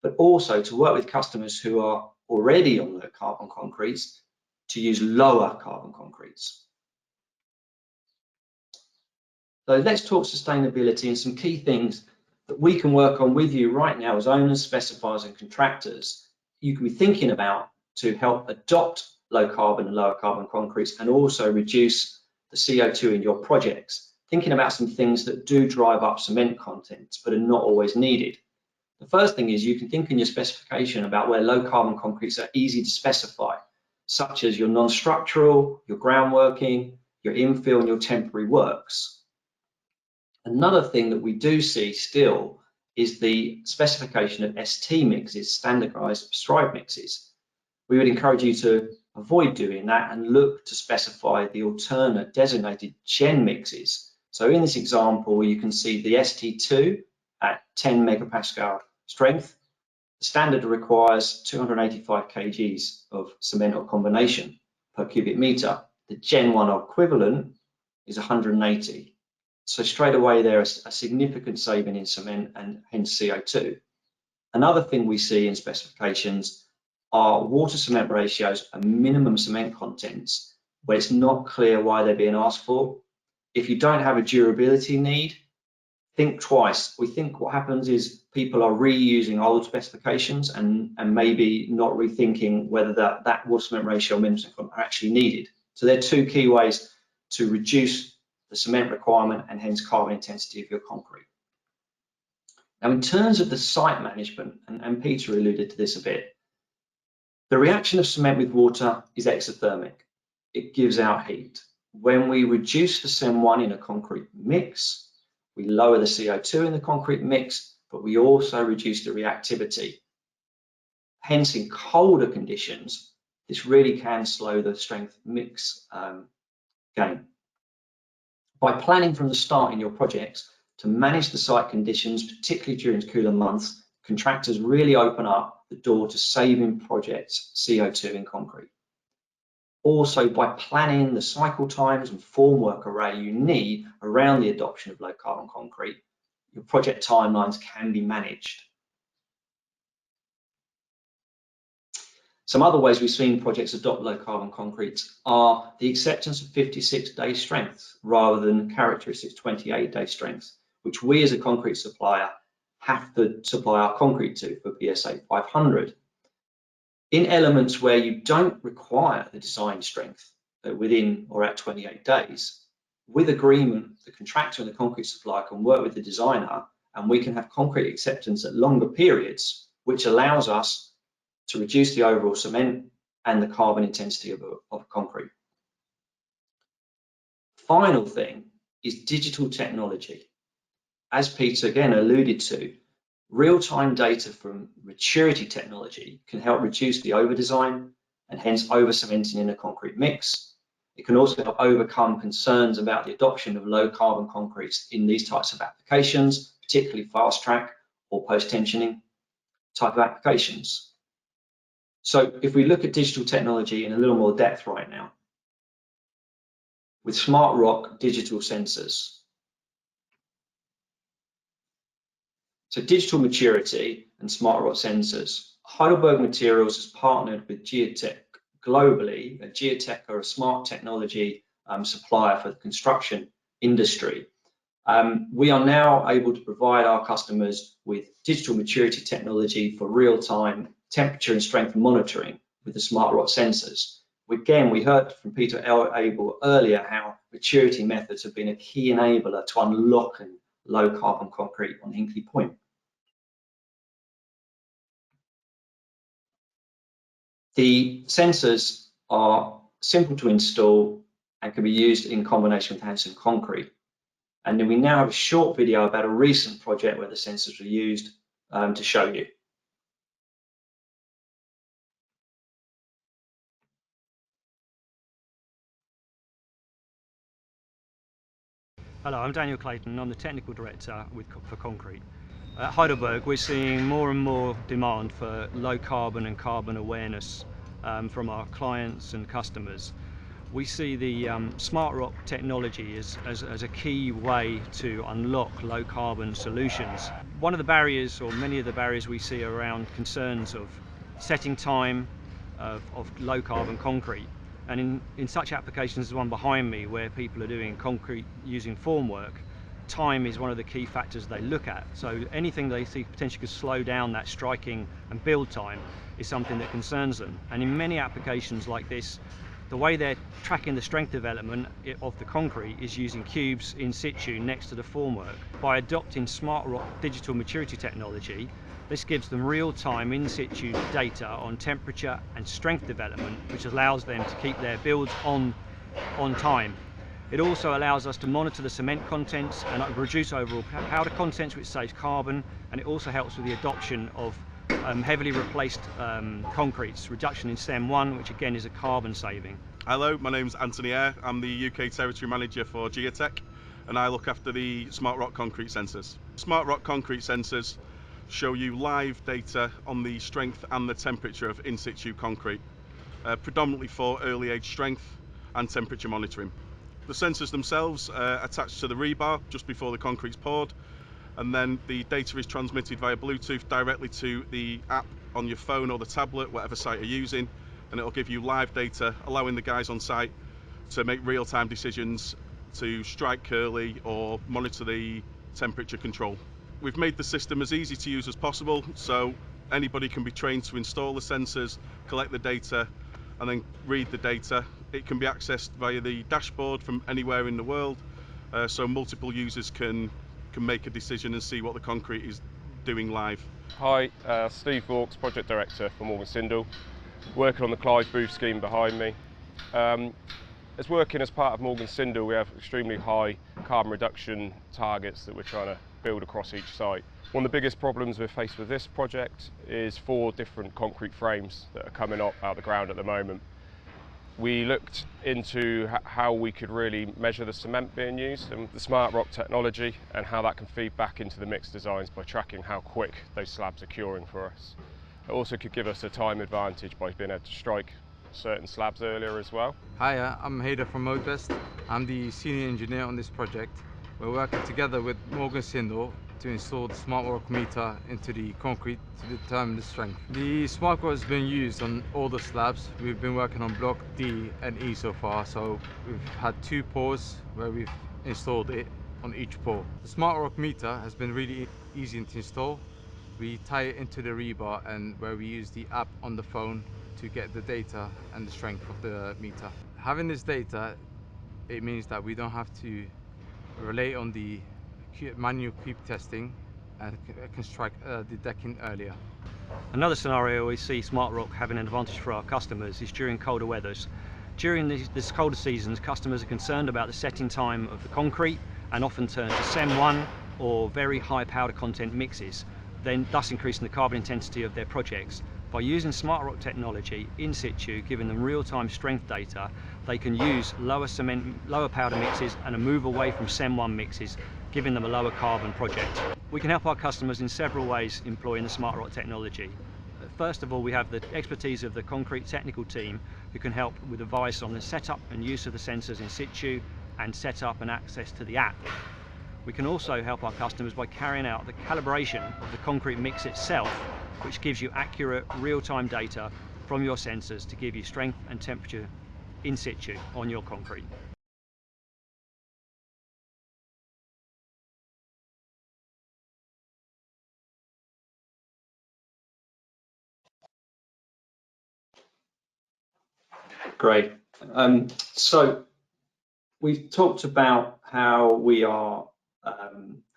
but also to work with customers who are already on low carbon concretes to use lower carbon concretes. So let's talk sustainability and some key things that we can work on with you right now as owners, specifiers and contractors. You can be thinking about to help adopt low carbon and lower carbon concretes and also reduce the CO2 in your projects. Thinking about some things that do drive up cement content but are not always needed. The first thing is you can think in your specification about where low carbon concretes are easy to specify, such as your non-structural, your groundworking, your infill and your temporary works. Another thing that we do see still is the specification of ST mixes, standardized prescribed mixes. We would encourage you to avoid doing that and look to specify the alternate designated gen mixes. So in this example, you can see the ST2 at 10 megapascal strength. The standard requires 285 kgs of cement or combination per cubic meter. The Gen 1 equivalent is 180. So straight away there is a significant saving in cement and hence CO2. Another thing we see in specifications are water cement ratios and minimum cement contents where it's not clear why they're being asked for. If you don't have a durability need, think twice. We think what happens is people are reusing old specifications and maybe not rethinking whether that water cement ratio minimum are actually needed. So there are two key ways to reduce the cement requirement and hence carbon intensity of your concrete. Now in terms of the site management, and Peter alluded to this a bit, the reaction of cement with water is exothermic. It gives out heat. When we reduce the CEM 1 in a concrete mix, we lower the CO2 in the concrete mix, but we also reduce the reactivity. Hence in colder conditions, this really can slow the strength mix gain. By planning from the start in your projects to manage the site conditions, particularly during cooler months, contractors really open up the door to saving projects CO2 in concrete. Also, by planning the cycle times and formwork array you need around the adoption of low carbon concrete, your project timelines can be managed. Some other ways we've seen projects adopt low carbon concrete are the acceptance of 56-day strength rather than characteristics 28-day strength, which we as a concrete supplier have to supply our concrete to for BSA 500. In elements where you don't require the design strength within or at 28 days, with agreement, the contractor and the concrete supplier can work with the designer, and we can have concrete acceptance at longer periods, which allows us to reduce the overall cement and the carbon intensity of concrete. Final thing is digital technology. As Peter again alluded to, real-time data from maturity technology can help reduce the over-design and hence over-cementing in a concrete mix. It can also help overcome concerns about the adoption of low-carbon concretes in these types of applications, particularly fast-track or post-tensioning type of applications. So if we look at digital technology in a little more depth right now, with Smart Rock digital sensors. So digital maturity and Smart Rock sensors. Heidelberg Materials has partnered with Geotech globally. Geotech are a smart technology supplier for the construction industry. We are now able to provide our customers with digital maturity technology for real-time temperature and strength monitoring with the Smart Rock sensors. Again, we heard from Peter Abel earlier how maturity methods have been a key enabler to unlocking low carbon concrete on Hinkley Point. The sensors are simple to install and can be used in combination with Hanson concrete. And then we now have a short video about a recent project where the sensors were used to show you. Hello, I'm Daniel Clayton and I'm the Technical Director for Concrete. At Heidelberg, we're seeing more and more demand for low carbon and carbon awareness from our clients and customers. We see the Smart Rock technology as a key way to unlock low carbon solutions. One of the barriers, or many of the barriers we see, are around concerns of setting time of low carbon concrete. And in such applications as the one behind me, where people are doing concrete using formwork, time is one of the key factors they look at. So anything they see potentially could slow down that striking and build time is something that concerns them. And in many applications like this, the way they're tracking the strength development of the concrete is using cubes in situ next to the formwork. By adopting Smart Rock digital maturity technology, this gives them real-time in situ data on temperature and strength development, which allows them to keep their builds on time. It also allows us to monitor the cement contents and reduce overall powder contents, which saves carbon, and it also helps with the adoption of heavily replaced concretes, reduction in SEM 1, which again is a carbon saving. Hello, my name's Anthony Eyre. I'm the UK Territory Manager for Geotech, and I look after the Smart Rock concrete sensors. Smart Rock concrete sensors show you live data on the strength and the temperature of in situ concrete, predominantly for early age strength and temperature monitoring. The sensors themselves are attached to the rebar just before the concrete's poured, and then the data is transmitted via Bluetooth directly to the app on your phone or the tablet, whatever site you're using, and it'll give you live data, allowing the guys on site to make real-time decisions to strike curly or monitor the temperature control. We've made the system as easy to use as possible, so anybody can be trained to install the sensors, collect the data, and then read the data. It can be accessed via the dashboard from anywhere in the world, so multiple users can make a decision and see what the concrete is doing live. Hi, Steve Vauxx, Project Director for Morgan Sindall, working on the Clive Booth scheme behind me. As working as part of Morgan Sindall, we have extremely high carbon reduction targets that we're trying to build across each site. One of the biggest problems we're faced with this project is 4 different concrete frames that are coming up out of the ground at the moment. We looked into how we could really measure the cement being used and the Smart Rock technology and how that can feed back into the mix designs by tracking how quick those slabs are curing for us. It also could give us a time advantage by being able to strike certain slabs earlier as well. Hi, I'm Haider from Modebest. I'm the senior engineer on this project. We're working together with Morgan Sindall to install the Smart Rock meter into the concrete to determine the strength. The Smart Rock has been used on all the slabs. We've been working on block D and E so far, so we've had 2 pours where we've installed it on each pour. The Smart Rock meter has been really easy to install. We tie it into the rebar, and where we use the app on the phone to get the data and the strength of the meter. Having this data, it means that we don't have to rely on the manual creep testing and construct the decking earlier. Another scenario we see SmartRock having an advantage for our customers is during colder weathers. During this colder seasons, customers are concerned about the setting time of the concrete and often turn to SEM 1 or very high powder content mixes, then thus increasing the carbon intensity of their projects. By using SmartRock technology in situ, giving them real-time strength data, they can use lower powder mixes and a move away from SEM 1 mixes, giving them a lower carbon project. We can help our customers in several ways employing the SmartRock technology. First of all, we have the expertise of the concrete technical team who can help with advice on the setup and use of the sensors in situ and setup and access to the app. We can also help our customers by carrying out the calibration of the concrete mix itself, which gives you accurate real-time data from your sensors to give you strength and temperature in situ on your concrete. Great. So we've talked about how we are,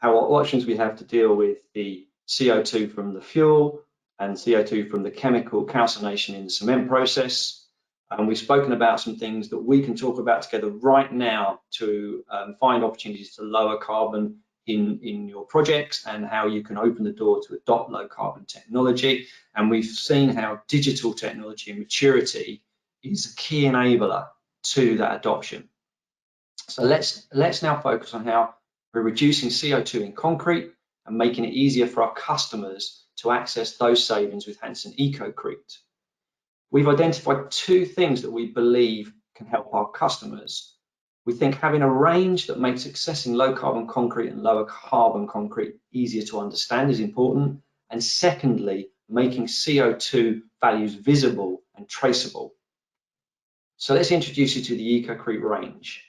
what options we have to deal with the CO2 from the fuel and CO2 from the chemical calcination in the cement process. And we've spoken about some things that we can talk about together right now to find opportunities to lower carbon in your projects and how you can open the door to adopt low carbon technology. And we've seen how digital technology and maturity is a key enabler to that adoption. So let's now focus on how we're reducing CO2 in concrete and making it easier for our customers to access those savings with Hanson EcoCrete. We've identified two things that we believe can help our customers. We think having a range that makes accessing low carbon concrete and lower carbon concrete easier to understand is important. And secondly, making CO2 values visible and traceable. So let's introduce you to the EcoCrete range.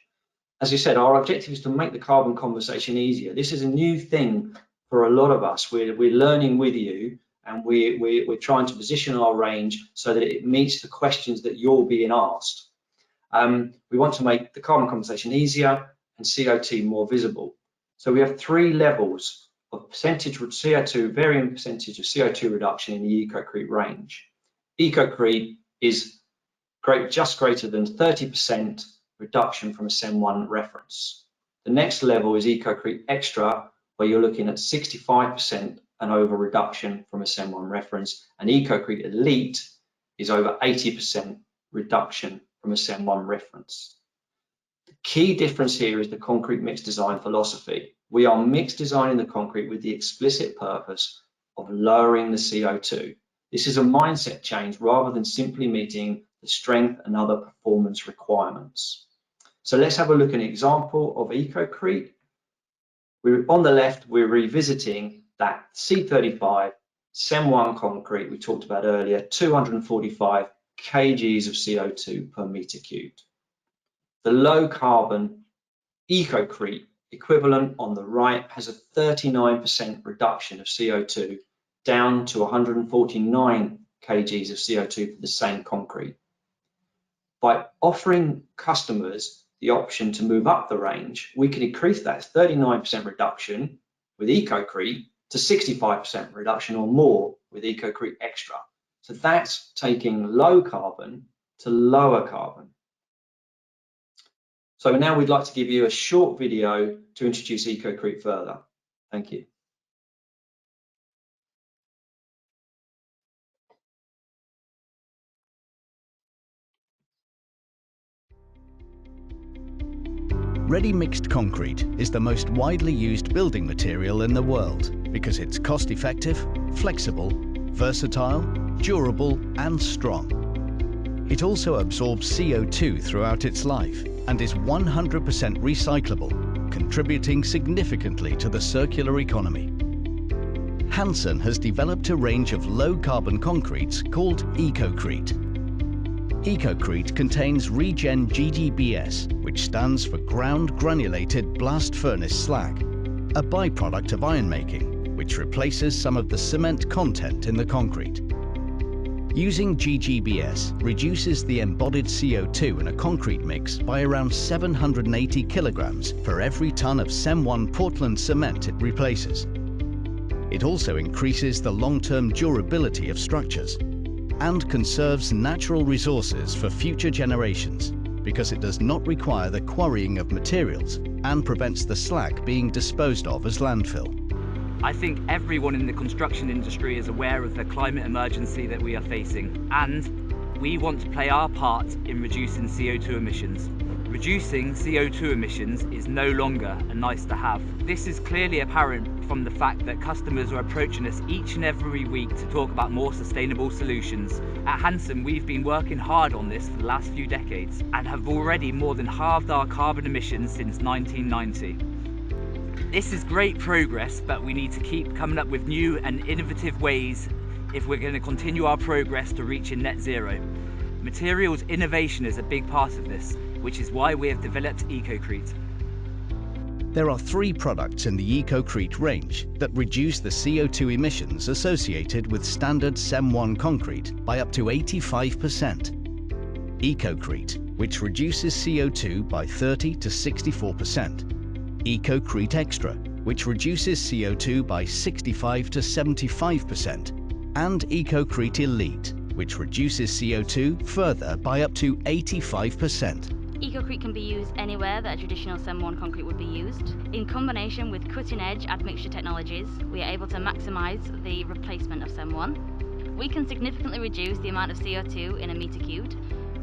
As I said, our objective is to make the carbon conversation easier. This is a new thing for a lot of us. We're learning with you, and we're trying to position our range so that it meets the questions that you're being asked. We want to make the carbon conversation easier and CO2 more visible. So we have three levels of percentage of CO2, varying percentage of CO2 reduction in the EcoCrete range. EcoCrete is just greater than 30% reduction from a SEM 1 reference. The next level is EcoCrete Extra, where you're looking at 65% and over reduction from a SEM 1 reference, and EcoCrete Elite is over 80% reduction from a SEM 1 reference. The key difference here is the concrete mix design philosophy. We are mix designing the concrete with the explicit purpose of lowering the CO2. This is a mindset change rather than simply meeting the strength and other performance requirements. So let's have a look at an example of EcoCrete. On the left, we're revisiting that C35 SEM 1 concrete we talked about earlier, 245 kgs of CO2 per meter cubed. The low carbon EcoCrete equivalent on the right has a 39% reduction of CO2 down to 149 kgs of CO2 for the same concrete. By offering customers the option to move up the range, we can increase that 39% reduction with EcoCrete to 65% reduction or more with EcoCrete Extra. So that's taking low carbon to lower carbon. So now we'd like to give you a short video to introduce EcoCrete further. Thank you. Ready-mixed concrete is the most widely used building material in the world because it's cost-effective, flexible, versatile, durable and strong. It also absorbs CO2 throughout its life and is 100% recyclable, contributing significantly to the circular economy. Hanson has developed a range of low-carbon concretes called EcoCrete. EcoCrete contains Regen GGBS, which stands for Ground Granulated Blast Furnace Slag, a byproduct of ironmaking, which replaces some of the cement content in the concrete. Using GGBS reduces the embodied CO2 in a concrete mix by around 780 kilograms for every ton of CEM1 Portland cement it replaces. It also increases the long-term durability of structures and conserves natural resources for future generations because it does not require the quarrying of materials and prevents the slag being disposed of as landfill. I think everyone in the construction industry is aware of the climate emergency that we are facing, and we want to play our part in reducing CO2 emissions. Reducing CO2 emissions is no longer a nice to have. This is clearly apparent from the fact that customers are approaching us each and every week to talk about more sustainable solutions. At Hanson, we've been working hard on this for the last few decades and have already more than halved our carbon emissions since 1990. This is great progress, but we need to keep coming up with new and innovative ways if we're going to continue our progress to reaching net zero. Materials innovation is a big part of this, which is why we have developed EcoCrete. There are 3 products in the EcoCrete range that reduce the CO2 emissions associated with standard CEM1 concrete by up to 85%. EcoCrete, which reduces CO2 by 30 to 64%. EcoCrete Extra, which reduces CO2 by 65 to 75%, and EcoCrete Elite, which reduces CO2 further by up to 85%. EcoCrete can be used anywhere that a traditional CEM1 concrete would be used. In combination with cutting-edge admixture technologies, we are able to maximise the replacement of CEM1. We can significantly reduce the amount of CO2 in a metre cubed,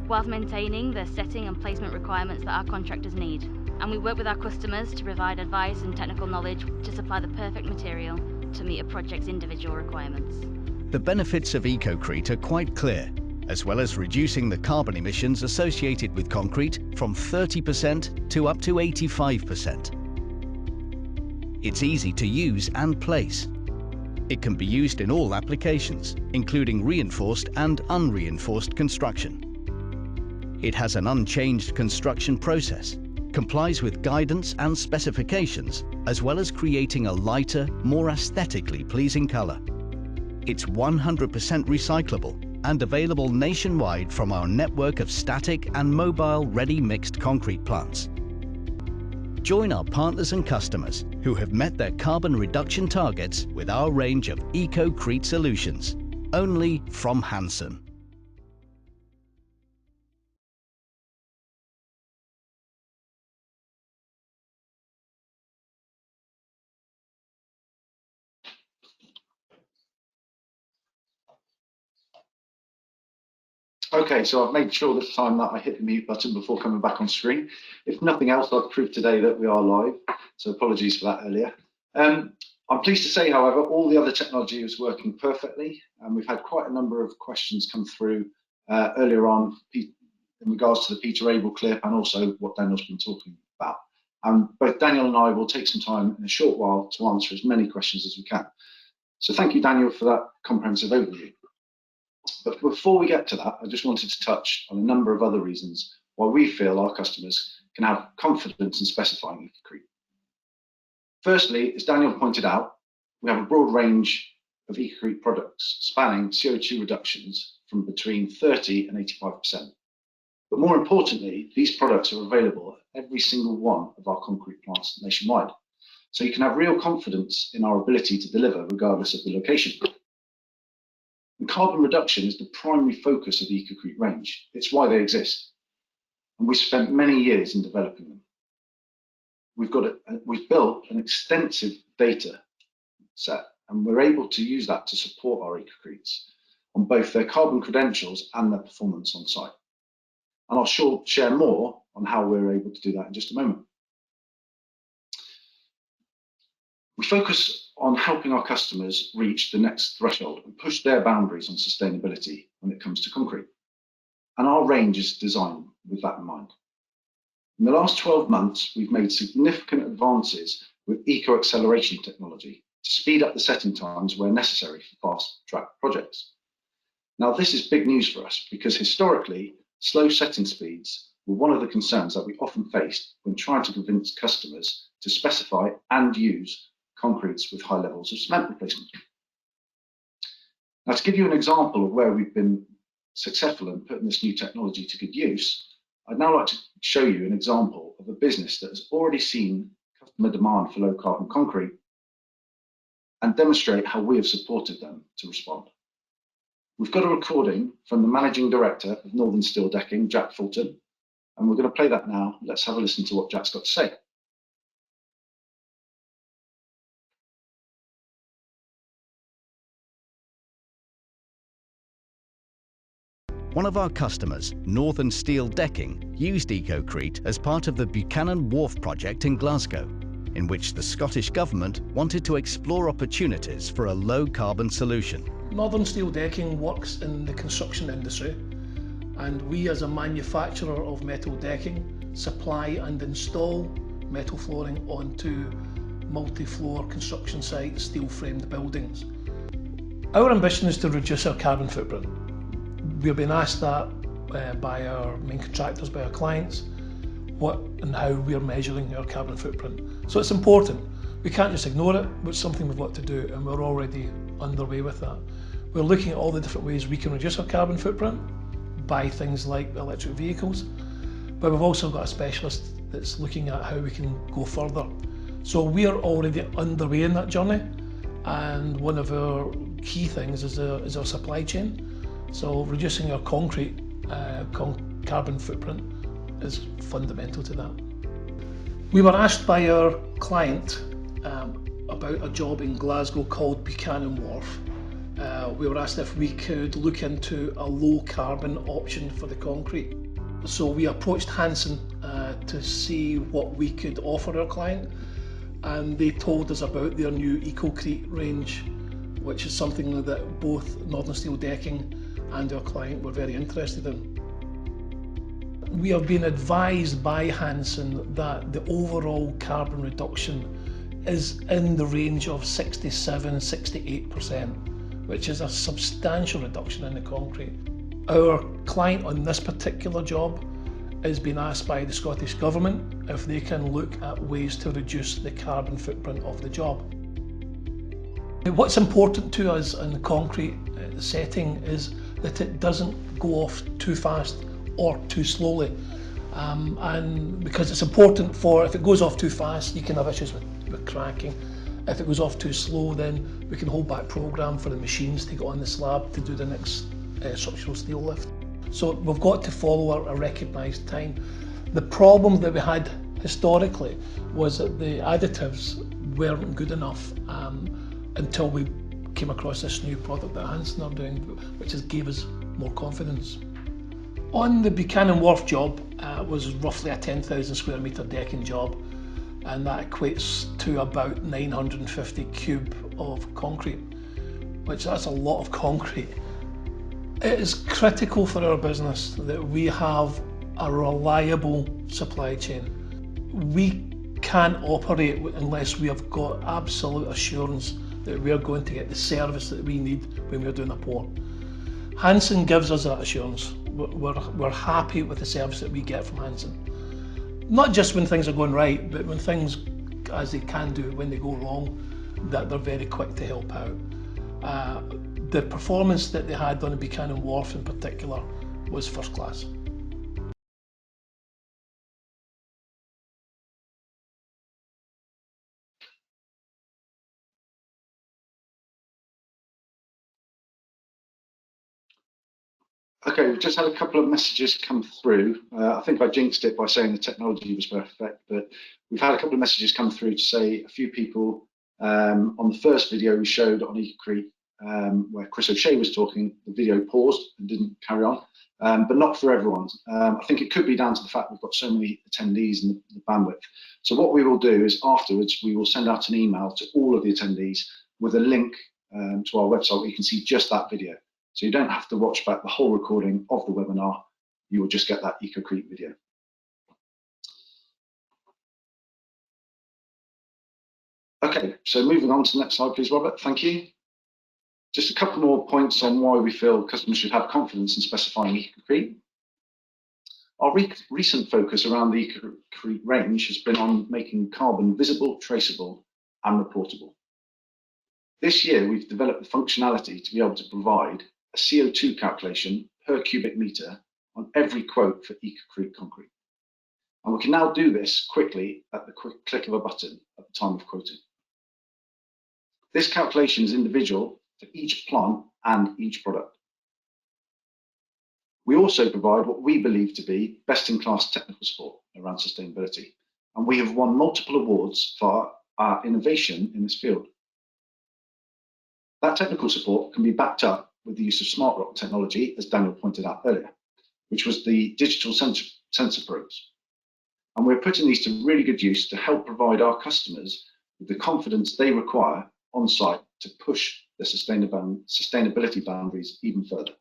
whilst maintaining the setting and placement requirements that our contractors need. And we work with our customers to provide advice and technical knowledge to supply the perfect material to meet a project's individual requirements. The benefits of EcoCrete are quite clear, as well as reducing the carbon emissions associated with concrete from 30% to up to 85%. It's easy to use and place. It can be used in all applications, including reinforced and unreinforced construction. It has an unchanged construction process, complies with guidance and specifications, as well as creating a lighter, more aesthetically pleasing colour. It's 100% recyclable and available nationwide from our network of static and mobile ready-mixed concrete plants. Join our partners and customers who have met their carbon reduction targets with our range of EcoCrete solutions, only from Hanson. Okay, so I've made sure this time that I hit the mute button before coming back on screen. If nothing else, I've proved today that we are live, so apologies for that earlier. I'm pleased to say, however, all the other technology is working perfectly, and we've had quite a number of questions come through earlier on in regards to the Peter Abel clip and also what Daniel's been talking about. Both Daniel and I will take some time in a short while to answer as many questions as we can. So thank you, Daniel, for that comprehensive overview. But before we get to that, I just wanted to touch on a number of other reasons why we feel our customers can have confidence in specifying EcoCrete. Firstly, as Daniel pointed out, we have a broad range of EcoCrete products spanning CO2 reductions from between 30 and 85%. But more importantly, these products are available at every single one of our concrete plants nationwide. So you can have real confidence in our ability to deliver regardless of the location. And carbon reduction is the primary focus of the EcoCrete range. It's why they exist. And we've spent many years in developing them. We've built an extensive data set, and we're able to use that to support our EcoCretes on both their carbon credentials and their performance on site. And I'll share more on how we're able to do that in just a moment. We focus on helping our customers reach the next threshold and push their boundaries on sustainability when it comes to concrete. And our range is designed with that in mind. In the last 12 months, we've made significant advances with eco-acceleration technology to speed up the setting times where necessary for fast-track projects. Now, this is big news for us because historically, slow setting speeds were one of the concerns that we often faced when trying to convince customers to specify and use concretes with high levels of cement replacement. Now, to give you an example of where we've been successful in putting this new technology to good use, I'd now like to show you an example of a business that has already seen customer demand for low carbon concrete and demonstrate how we have supported them to respond. We've got a recording from the Managing Director of Northern Steel Decking, Jack Fulton, and we're going to play that now. Let's have a listen to what Jack's got to say. One of our customers, Northern Steel Decking, used EcoCrete as part of the Buchanan Wharf project in Glasgow, in which the Scottish Government wanted to explore opportunities for a low-carbon solution. Northern Steel Decking works in the construction industry, and we as a manufacturer of metal decking supply and install metal flooring onto multi-floor construction site steel-framed buildings. Our ambition is to reduce our carbon footprint. We're being asked that by our main contractors, by our clients, what and how we're measuring our carbon footprint. So it's important. We can't just ignore it, but it's something we've got to do, and we're already underway with that. We're looking at all the different ways we can reduce our carbon footprint by things like electric vehicles, but we've also got a specialist that's looking at how we can go further. So we are already underway in that journey, and one of our key things is our supply chain. So reducing our concrete carbon footprint is fundamental to that. We were asked by our client about a job in Glasgow called Buchanan Wharf. We were asked if we could look into a low carbon option for the concrete. So we approached Hanson to see what we could offer our client, and they told us about their new EcoCrete range, which is something that both Northern Steel Decking and our client were very interested in. We have been advised by Hanson that the overall carbon reduction is in the range of 67–68%, which is a substantial reduction in the concrete. Our client on this particular job is being asked by the Scottish Government if they can look at ways to reduce the carbon footprint of the job. What's important to us in the concrete setting is that it doesn't go off too fast or too slowly. And because it's important for, if it goes off too fast, you can have issues with cracking. If it goes off too slow, then we can hold back programme for the machines to get on the slab to do the next structural steel lift. So we've got to follow a recognised time. The problem that we had historically was that the additives weren't good enough until we came across this new product that Hanson are doing, which has gave us more confidence. On the Buchanan Wharf job, it was roughly a 10,000 square metre decking job, and that equates to about 950 cube of concrete, which that's a lot of concrete. It is critical for our business that we have a reliable supply chain. We can't operate unless we have got absolute assurance that we're going to get the service that we need when we're doing a pour. Hanson gives us that assurance. We're happy with the service that we get from Hanson. Not just when things are going right, but when things, as they can do, when they go wrong, that they're very quick to help out. The performance that they had on the Buchanan Wharf in particular was first class. Okay, we've just had a couple of messages come through. I think I jinxed it by saying the technology was perfect, but we've had a couple of messages come through to say a few people on the first video we showed on EcoCrete, where Chris O'Shea was talking, the video paused and didn't carry on, but not for everyone. I think it could be down to the fact we've got so many attendees and the bandwidth. So what we will do is afterwards, we will send out an email to all of the attendees with a link to our website where you can see just that video. So you don't have to watch back the whole recording of the webinar, you will just get that EcoCrete video. Okay, so moving on to the next slide, please, Robert, thank you. Just a couple more points on why we feel customers should have confidence in specifying EcoCrete. Our recent focus around the EcoCrete range has been on making carbon visible, traceable, and reportable. This year, we've developed the functionality to be able to provide a CO2 calculation per cubic metre on every quote for EcoCrete concrete. And we can now do this quickly at the quick click of a button at the time of quoting. This calculation is individual for each plant and each product. We also provide what we believe to be best-in-class technical support around sustainability, and we have won multiple awards for our innovation in this field. That technical support can be backed up with the use of smart rock technology, as Daniel pointed out earlier, which was the digital sensor probes. And we're putting these to really good use to help provide our customers with the confidence they require on site to push the sustainability boundaries even further.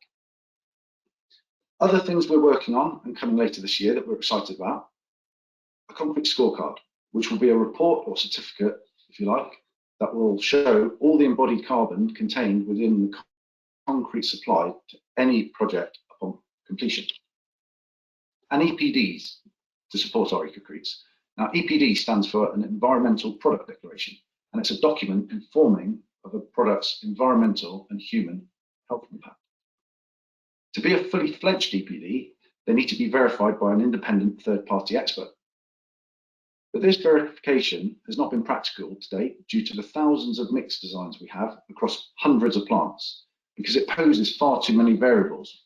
Other things we're working on and coming later this year that we're excited about, a concrete scorecard, which will be a report or certificate, if you like, that will show all the embodied carbon contained within the concrete supply to any project upon completion. And EPDs to support our EcoCretes. Now, EPD stands for an Environmental Product Declaration, and it's a document informing of a product's environmental and human health impact. To be a fully fledged EPD, they need to be verified by an independent third-party expert. But this verification has not been practical to date due to the thousands of mix designs we have across hundreds of plants, because it poses far too many variables.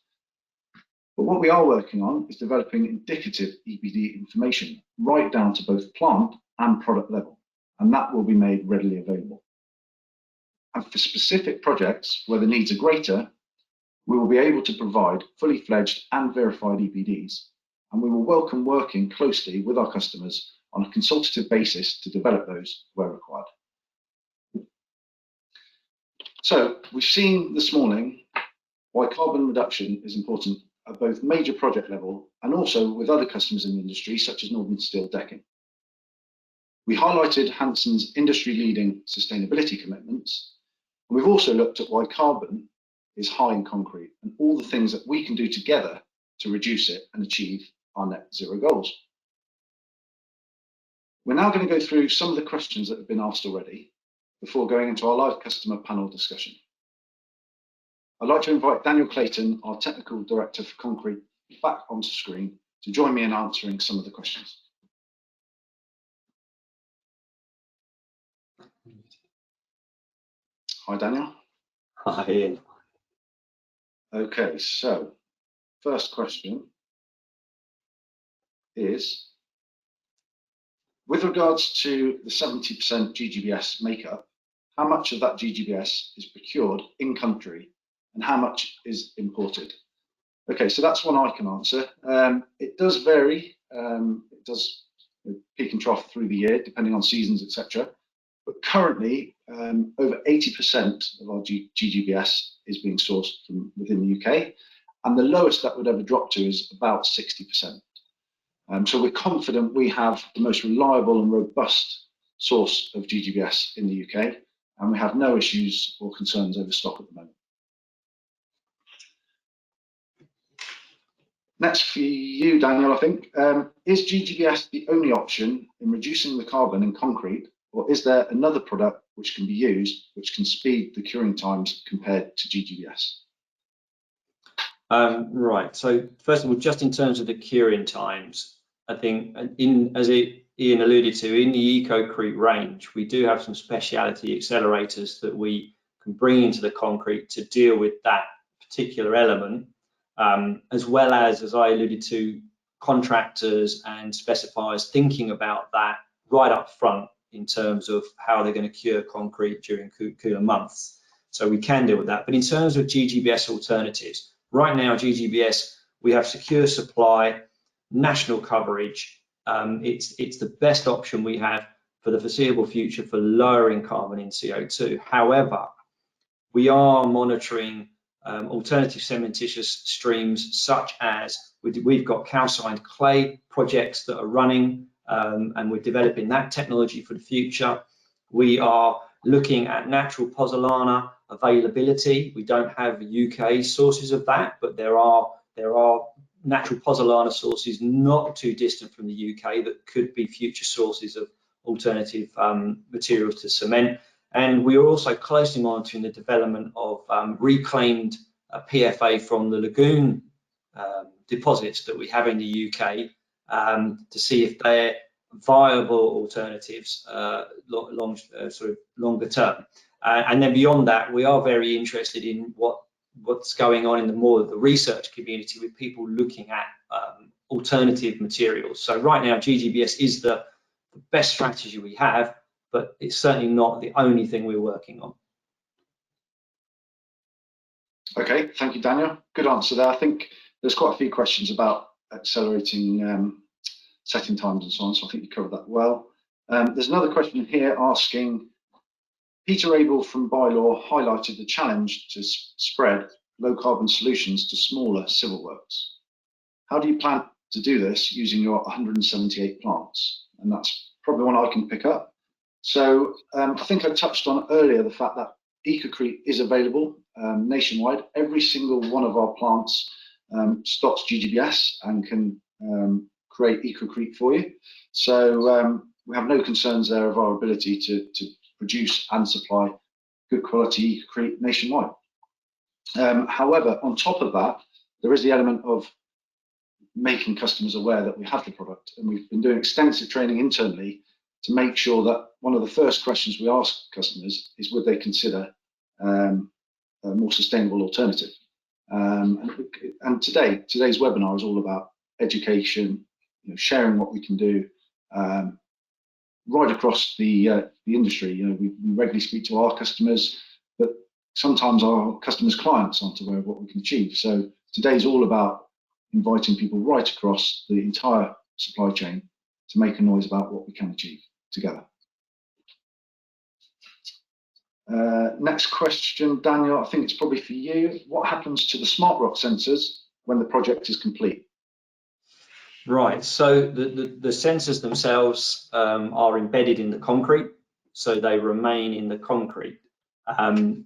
But what we are working on is developing indicative EPD information right down to both plant and product level, and that will be made readily available. And for specific projects where the needs are greater, we will be able to provide fully fledged and verified EPDs, and we will welcome working closely with our customers on a consultative basis to develop those where required. So we've seen this morning why carbon reduction is important at both major project level and also with other customers in the industry, such as Northern Steel Decking. We highlighted Hanson's industry-leading sustainability commitments, and we've also looked at why carbon is high in concrete and all the things that we can do together to reduce it and achieve our net zero goals. We're now going to go through some of the questions that have been asked already before going into our live customer panel discussion. I'd like to invite Daniel Clayton, our Technical Director for Concrete, back onto screen to join me in answering some of the questions. Hi, Daniel. Hi, Ian. Okay, so first question is, with regards to the 70% GGBS makeup, how much of that GGBS is procured in country and how much is imported? Okay, so that's one I can answer. It does vary. It does peak and trough through the year, depending on seasons, etc. But currently, over 80% of our GGBS is being sourced from within the UK, and the lowest that would ever drop to is about 60%. So we're confident we have the most reliable and robust source of GGBS in the UK, and we have no issues or concerns over stock at the moment. Next for you, Daniel, I think. Is GGBS the only option in reducing the carbon in concrete, or is there another product which can be used which can speed the curing times compared to GGBS? Right, so first of all, just in terms of the curing times, I think as Ian alluded to, in the EcoCrete range, we do have some speciality accelerators that we can bring into the concrete to deal with that particular element, as well as I alluded to, contractors and specifiers thinking about that right up front in terms of how they're going to cure concrete during cooler months. So we can deal with that. But in terms of GGBS alternatives, right now, GGBS, we have secure supply, national coverage. It's the best option we have for the foreseeable future for lowering carbon in CO2. However, we are monitoring alternative cementitious streams, such as we've got calcined clay projects that are running, and we're developing that technology for the future. We are looking at natural pozzolana availability. We don't have UK sources of that, but there are natural pozzolana sources not too distant from the UK that could be future sources alternative materials to cement. And we are also closely monitoring the development of reclaimed PFA from the lagoon deposits that we have in the UK to see if they're viable alternatives sort of longer term. And then beyond that, we are very interested in what's going on in the research community with people looking at alternative materials. So right now, GGBS is the best strategy we have, but it's certainly not the only thing we're working on. Okay, thank you, Daniel. Good answer there. I think there's quite a few questions about accelerating setting times and so on, so I think you covered that well. There's another question here asking, Peter Abel from Bylaw highlighted the challenge to spread low carbon solutions to smaller civil works. How do you plan to do this using your 178 plants? And that's probably one I can pick up. So I think I touched on earlier the fact that Ecocrete is available nationwide. Every single one of our plants stocks GGBS and can create Ecocrete for you. So we have no concerns there of our ability to produce and supply good quality Ecocrete nationwide. However, on top of that, there is the element of making customers aware that we have the product, and we've been doing extensive training internally to make sure that one of the first questions we ask customers is would they consider a more sustainable alternative. And today's webinar is all about education, sharing what we can do right across the industry. We regularly speak to our customers, but sometimes our customers' clients aren't aware of what we can achieve. So today's all about inviting people right across the entire supply chain to make a noise about what we can achieve together. Next question, Daniel, I think it's probably for you. What happens to the smart rock sensors when the project is complete? Right, so the sensors themselves are embedded in the concrete, so they remain in the concrete until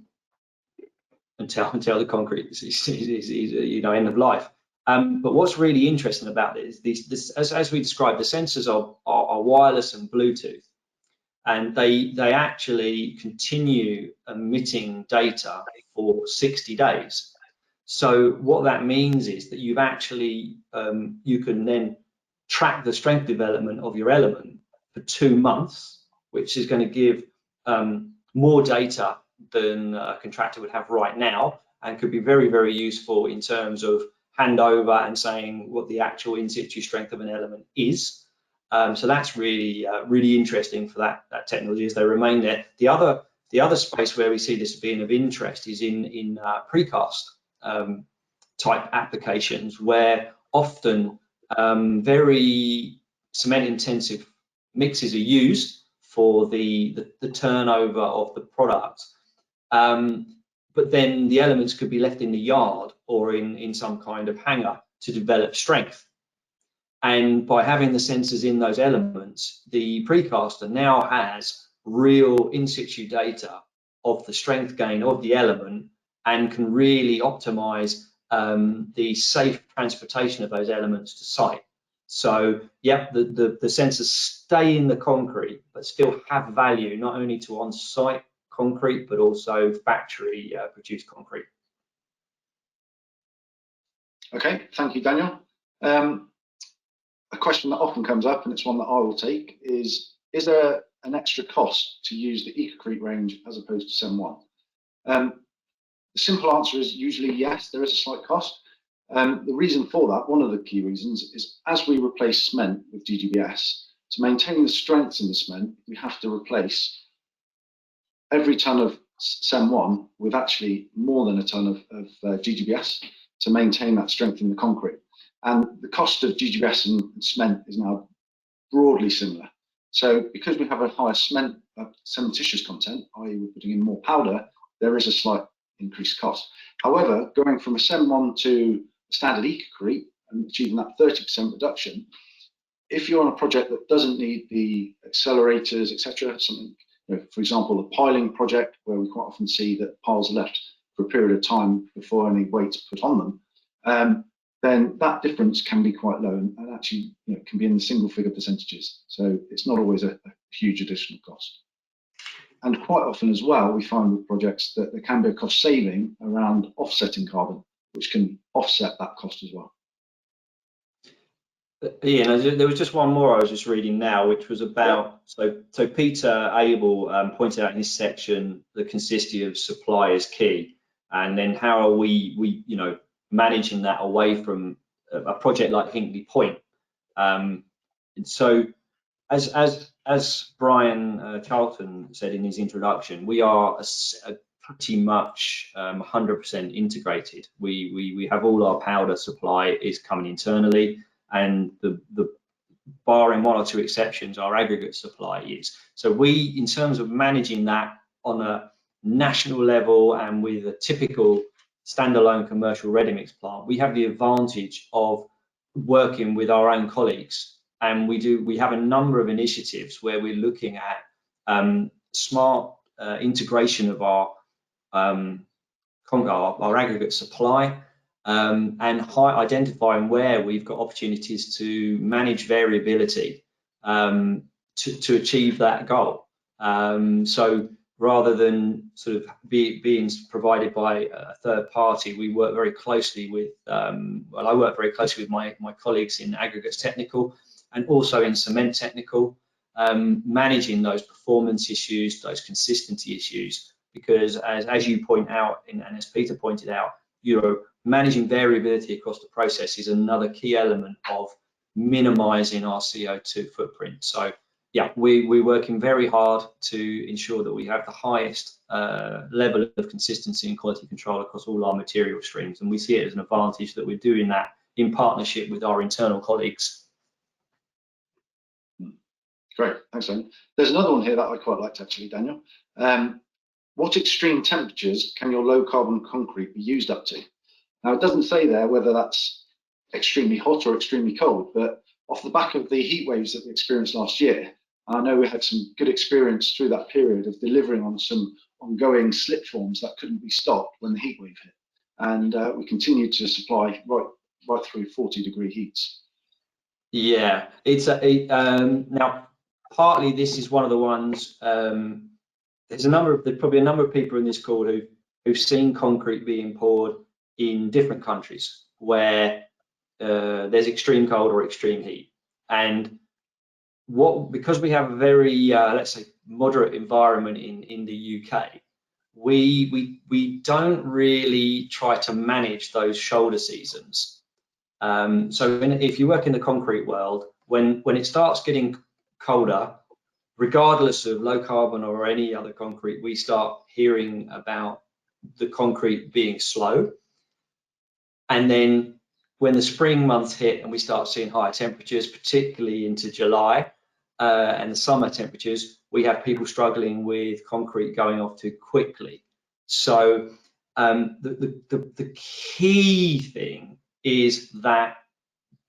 the concrete is end of life. But what's really interesting about it is as we described, the sensors are wireless and Bluetooth, and they actually continue emitting data for 60 days. So what that means is that you've actually you can then track the strength development of your element for 2 months, which is going to give more data than a contractor would have right now, and could be very, very useful in terms of handover and saying what the actual in situ strength of an element is. So that's really really interesting for that technology as they remain there. The other space where we see this being of interest is in precast type applications, where often very cement intensive mixes are used for the turnover of the product, but then the elements could be left in the yard or in some kind of hangar to develop strength. And by having the sensors in those elements, the precaster now has real in situ data of the strength gain of the element and can really optimize the safe transportation of those elements to site. So yeah, the sensors stay in the concrete, but still have value not only to on-site concrete, but also factory produced concrete. Okay, thank you, Daniel. A question that often comes up, and it's one that I will take, is there an extra cost to use the Ecocrete range as opposed to SEM 1? The simple answer is usually yes, there is a slight cost. The reason for that, one of the key reasons, is as we replace cement with GGBS, to maintain the strengths in the cement, we have to replace every ton of SEM 1 with actually more than a ton of GGBS to maintain that strength in the concrete. And the cost of GGBS and cement is now broadly similar. So because we have a higher cementitious content, i.e. we're putting in more powder, there is a slight increased cost. However, going from a SEM 1 to standard Ecocrete and achieving that 30% reduction, if you're on a project that doesn't need the accelerators, etc., something, for example, a piling project where we quite often see that piles are left for a period of time before any weight's put on them, then that difference can be quite low and actually can be in the single figure percentages. So it's not always a huge additional cost. And quite often as well, we find with projects that there can be a cost saving around offsetting carbon, which can offset that cost as well. Ian, there was just one more I was just reading now, which was about, so Peter Abel pointed out in his section the consistency of supply is key, and then how are we managing that away from a project like Hinkley Point. And so as Brian Charlton said in his introduction, we are pretty much 100% integrated. We have all our powder supply is coming internally, and the barring one or two exceptions, our aggregate supply is. So we, in terms of managing that on a national level and with a typical standalone commercial ready-mix plant, we have the advantage of working with our own colleagues. And we have a number of initiatives where we're looking at smart integration of our aggregate supply, and identifying where we've got opportunities to manage variability to achieve that goal. So rather than sort of being provided by a third party, we work very closely with, I work very closely with my colleagues in aggregates technical and also in cement technical, managing those performance issues, those consistency issues, because as you point out, and as Peter pointed out, managing variability across the process is another key element of minimizing our CO2 footprint. So yeah, we're working very hard to ensure that we have the highest level of consistency and quality control across all our material streams, and we see it as an advantage that we're doing that in partnership with our internal colleagues. Great, thanks, Daniel. There's another one here that I quite liked actually, Daniel. What extreme temperatures can your low carbon concrete be used up to? Now, it doesn't say there whether that's extremely hot or extremely cold, but off the back of the heat waves that we experienced last year, I know we had some good experience through that period of delivering on some ongoing slip forms that couldn't be stopped when the heat wave hit. And we continued to supply right through 40-degree heats. Yeah, it's now partly this is one of the ones. There's probably a number of people in this call who've seen concrete being poured in different countries where there's extreme cold or extreme heat, and because we have a very let's say moderate environment in the UK, we don't really try to manage those shoulder seasons. So if you work in the concrete world, when it starts getting colder, regardless of low carbon or any other concrete, we start hearing about the concrete being slow. And then when the spring months hit and we start seeing higher temperatures, particularly into July, and the summer temperatures, we have people struggling with concrete going off too quickly. So the key thing is that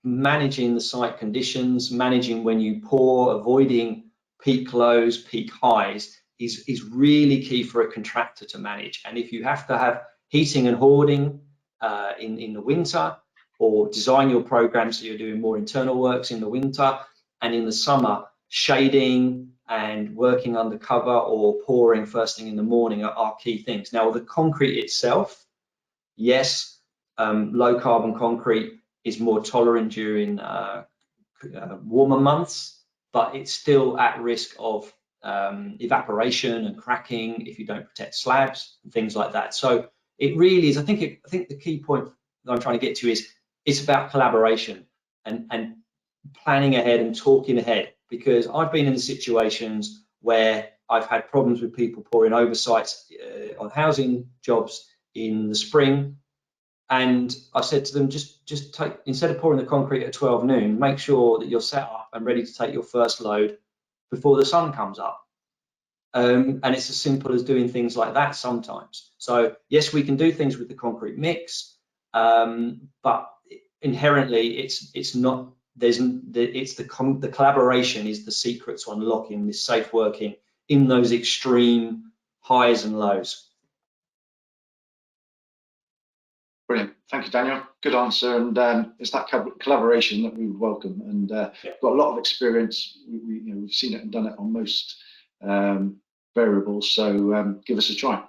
managing the site conditions, managing when you pour, avoiding peak lows, peak highs is really key for a contractor to manage. And if you have to have heating and hoarding in the winter, or design your program so you're doing more internal works in the winter, and in the summer, shading and working under cover or pouring first thing in the morning are key things. Now, the concrete itself, yes, low carbon concrete is more tolerant during warmer months, but it's still at risk of evaporation and cracking if you don't protect slabs and things like that. So it really is, I think the key point that I'm trying to get to is it's about collaboration and planning ahead and talking ahead, because I've been in situations where I've had problems with people pouring oversights on housing jobs in the spring, and I said to them, just take, instead of pouring the concrete at 12 noon, make sure that you're set up and ready to take your first load before the sun comes up. And it's as simple as doing things like that sometimes. So yes, we can do things with the concrete mix, but inherently it's not. The collaboration is the secret to unlocking this safe working in those extreme highs and lows. Brilliant, Thank you, Daniel. Good answer. And it's that collaboration that we would welcome. And we've got a lot of experience. We've seen it and done it on most variables. So give us a try.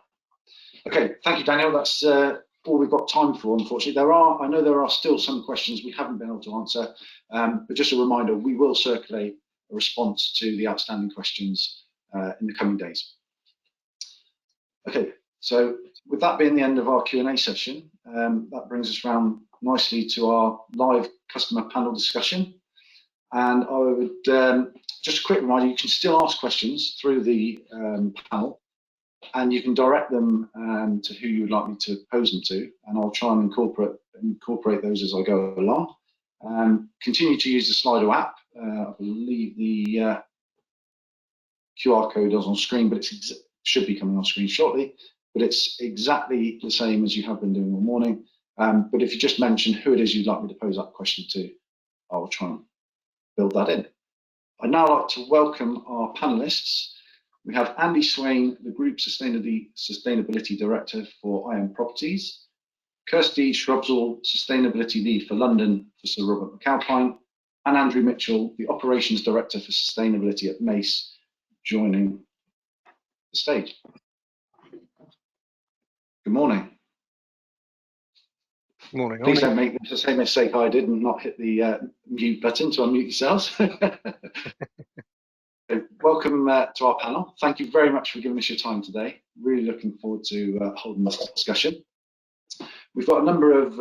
Okay, thank you, Daniel. That's all we've got time for, unfortunately. I know there are still some questions we haven't been able to answer, but just a reminder, we will circulate a response to the outstanding questions in the coming days. Okay, so with that being the end of our Q&A session, that brings us round nicely to our live customer panel discussion. And I would just a quick reminder, you can still ask questions through the panel, and you can direct them to who you would like me to pose them to, and I'll try and incorporate those as I go along. Continue to use the Slido app. I believe the QR code is on screen, but it should be coming on screen shortly. But it's exactly the same as you have been doing all morning. But if you just mention who it is you'd like me to pose that question to, I'll try and build that in. I'd now like to welcome our panelists. We have Andy Swain, the Group Sustainability Director for IM Properties, Kirsty Shrubsall, Sustainability Lead for London for Sir Robert McAlpine, and Andrew Mitchell, the Operations Director for Sustainability at Mace, joining the stage. Good morning. Morning. Please don't make the same mistake I did and not hit the mute button to unmute yourselves. Welcome to our panel. Thank you very much for giving us your time today. Really looking forward to holding this discussion. We've got a number of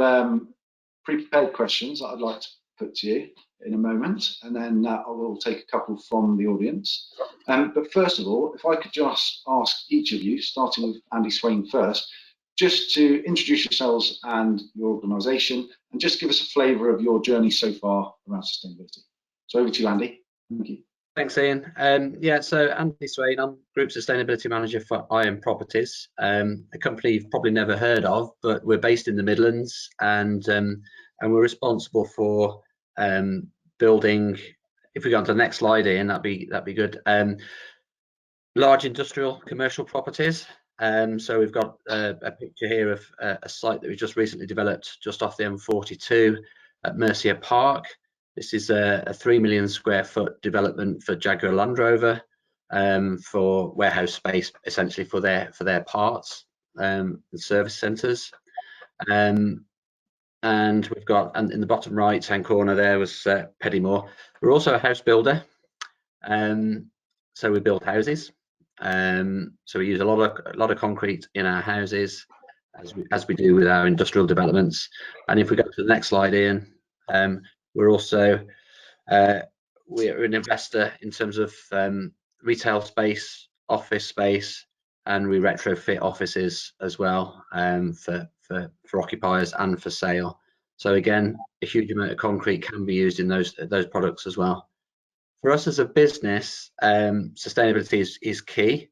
pre-prepared questions that I'd like to put to you in a moment, and then I will take a couple from the audience. But first of all, if I could just ask each of you, starting with Andy Swain first, just to introduce yourselves and your organisation, and just give us a flavour of your journey so far around sustainability. So over to you, Andy. Thank you. Thanks, Ian. Yeah, so Andy Swain, I'm Group Sustainability Manager for IM Properties, a company you've probably never heard of, but we're based in the Midlands, and we're responsible for building. If we go on to the next slide, Ian, that'd be good. Large industrial commercial properties. So we've got a picture here of a site that we just recently developed just off the M42 at Mercia Park. This is a 3 million square foot development for Jaguar Land Rover, for warehouse space, essentially for their parts, and service centres. And we've got, and in the bottom right hand corner there was Peddymore. We're also a house builder, so we build houses. So we use a lot of concrete in our houses, as we do with our industrial developments. And if we go to the next slide, Ian, we're also we're an investor in terms of retail space, office space, and we retrofit offices as well, for occupiers and for sale. So again, a huge amount of concrete can be used in those products as well. For us as a business, sustainability is key,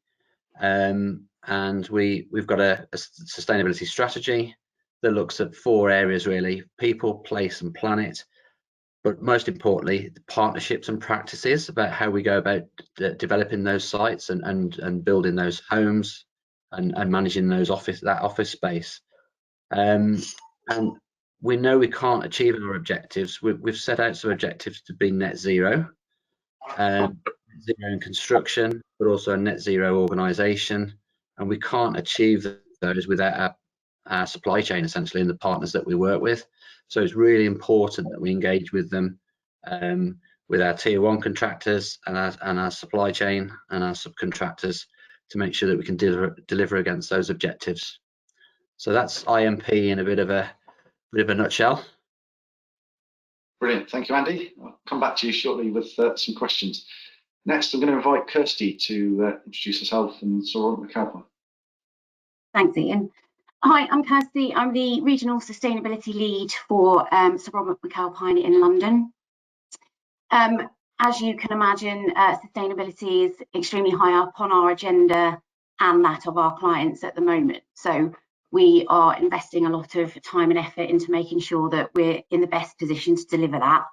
and we've got a sustainability strategy that looks at 4 areas really: people, place, and planet. But most importantly, the partnerships and practices about how we go about developing those sites and building those homes and managing those office space. And we know we can't achieve our objectives. We've set out some objectives to be net zero, zero in construction, but also a net zero organisation, and we can't achieve those without our supply chain, essentially, and the partners that we work with. So it's really important that we engage with them, with our tier 1 contractors and our supply chain and our subcontractors, to make sure that we can deliver against those objectives. So that's IMP in a bit of a nutshell. Brilliant, thank you, Andy. I'll come back to you shortly with some questions. Next, I'm going to invite Kirsty to introduce herself and Sir Robert McAlpine. Thanks, Ian. Hi, I'm Kirsty. I'm the Regional Sustainability Lead for Sir Robert McAlpine in London. As you can imagine, sustainability is extremely high up on our agenda and that of our clients at the moment. So we are investing a lot of time and effort into making sure that we're in the best position to deliver that.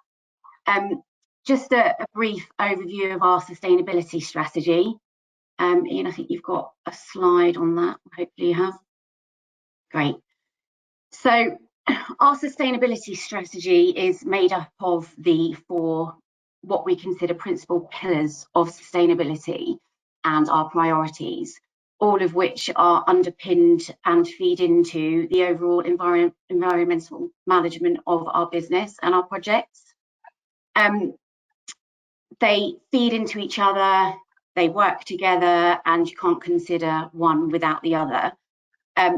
Just a brief overview of our sustainability strategy. Ian, I think you've got a slide on that. Hopefully you have. Great. So our sustainability strategy is made up of the 4 what we consider principal pillars of sustainability and our priorities, all of which are underpinned and feed into the overall environmental management of our business and our projects. They feed into each other, they work together, and you can't consider one without the other.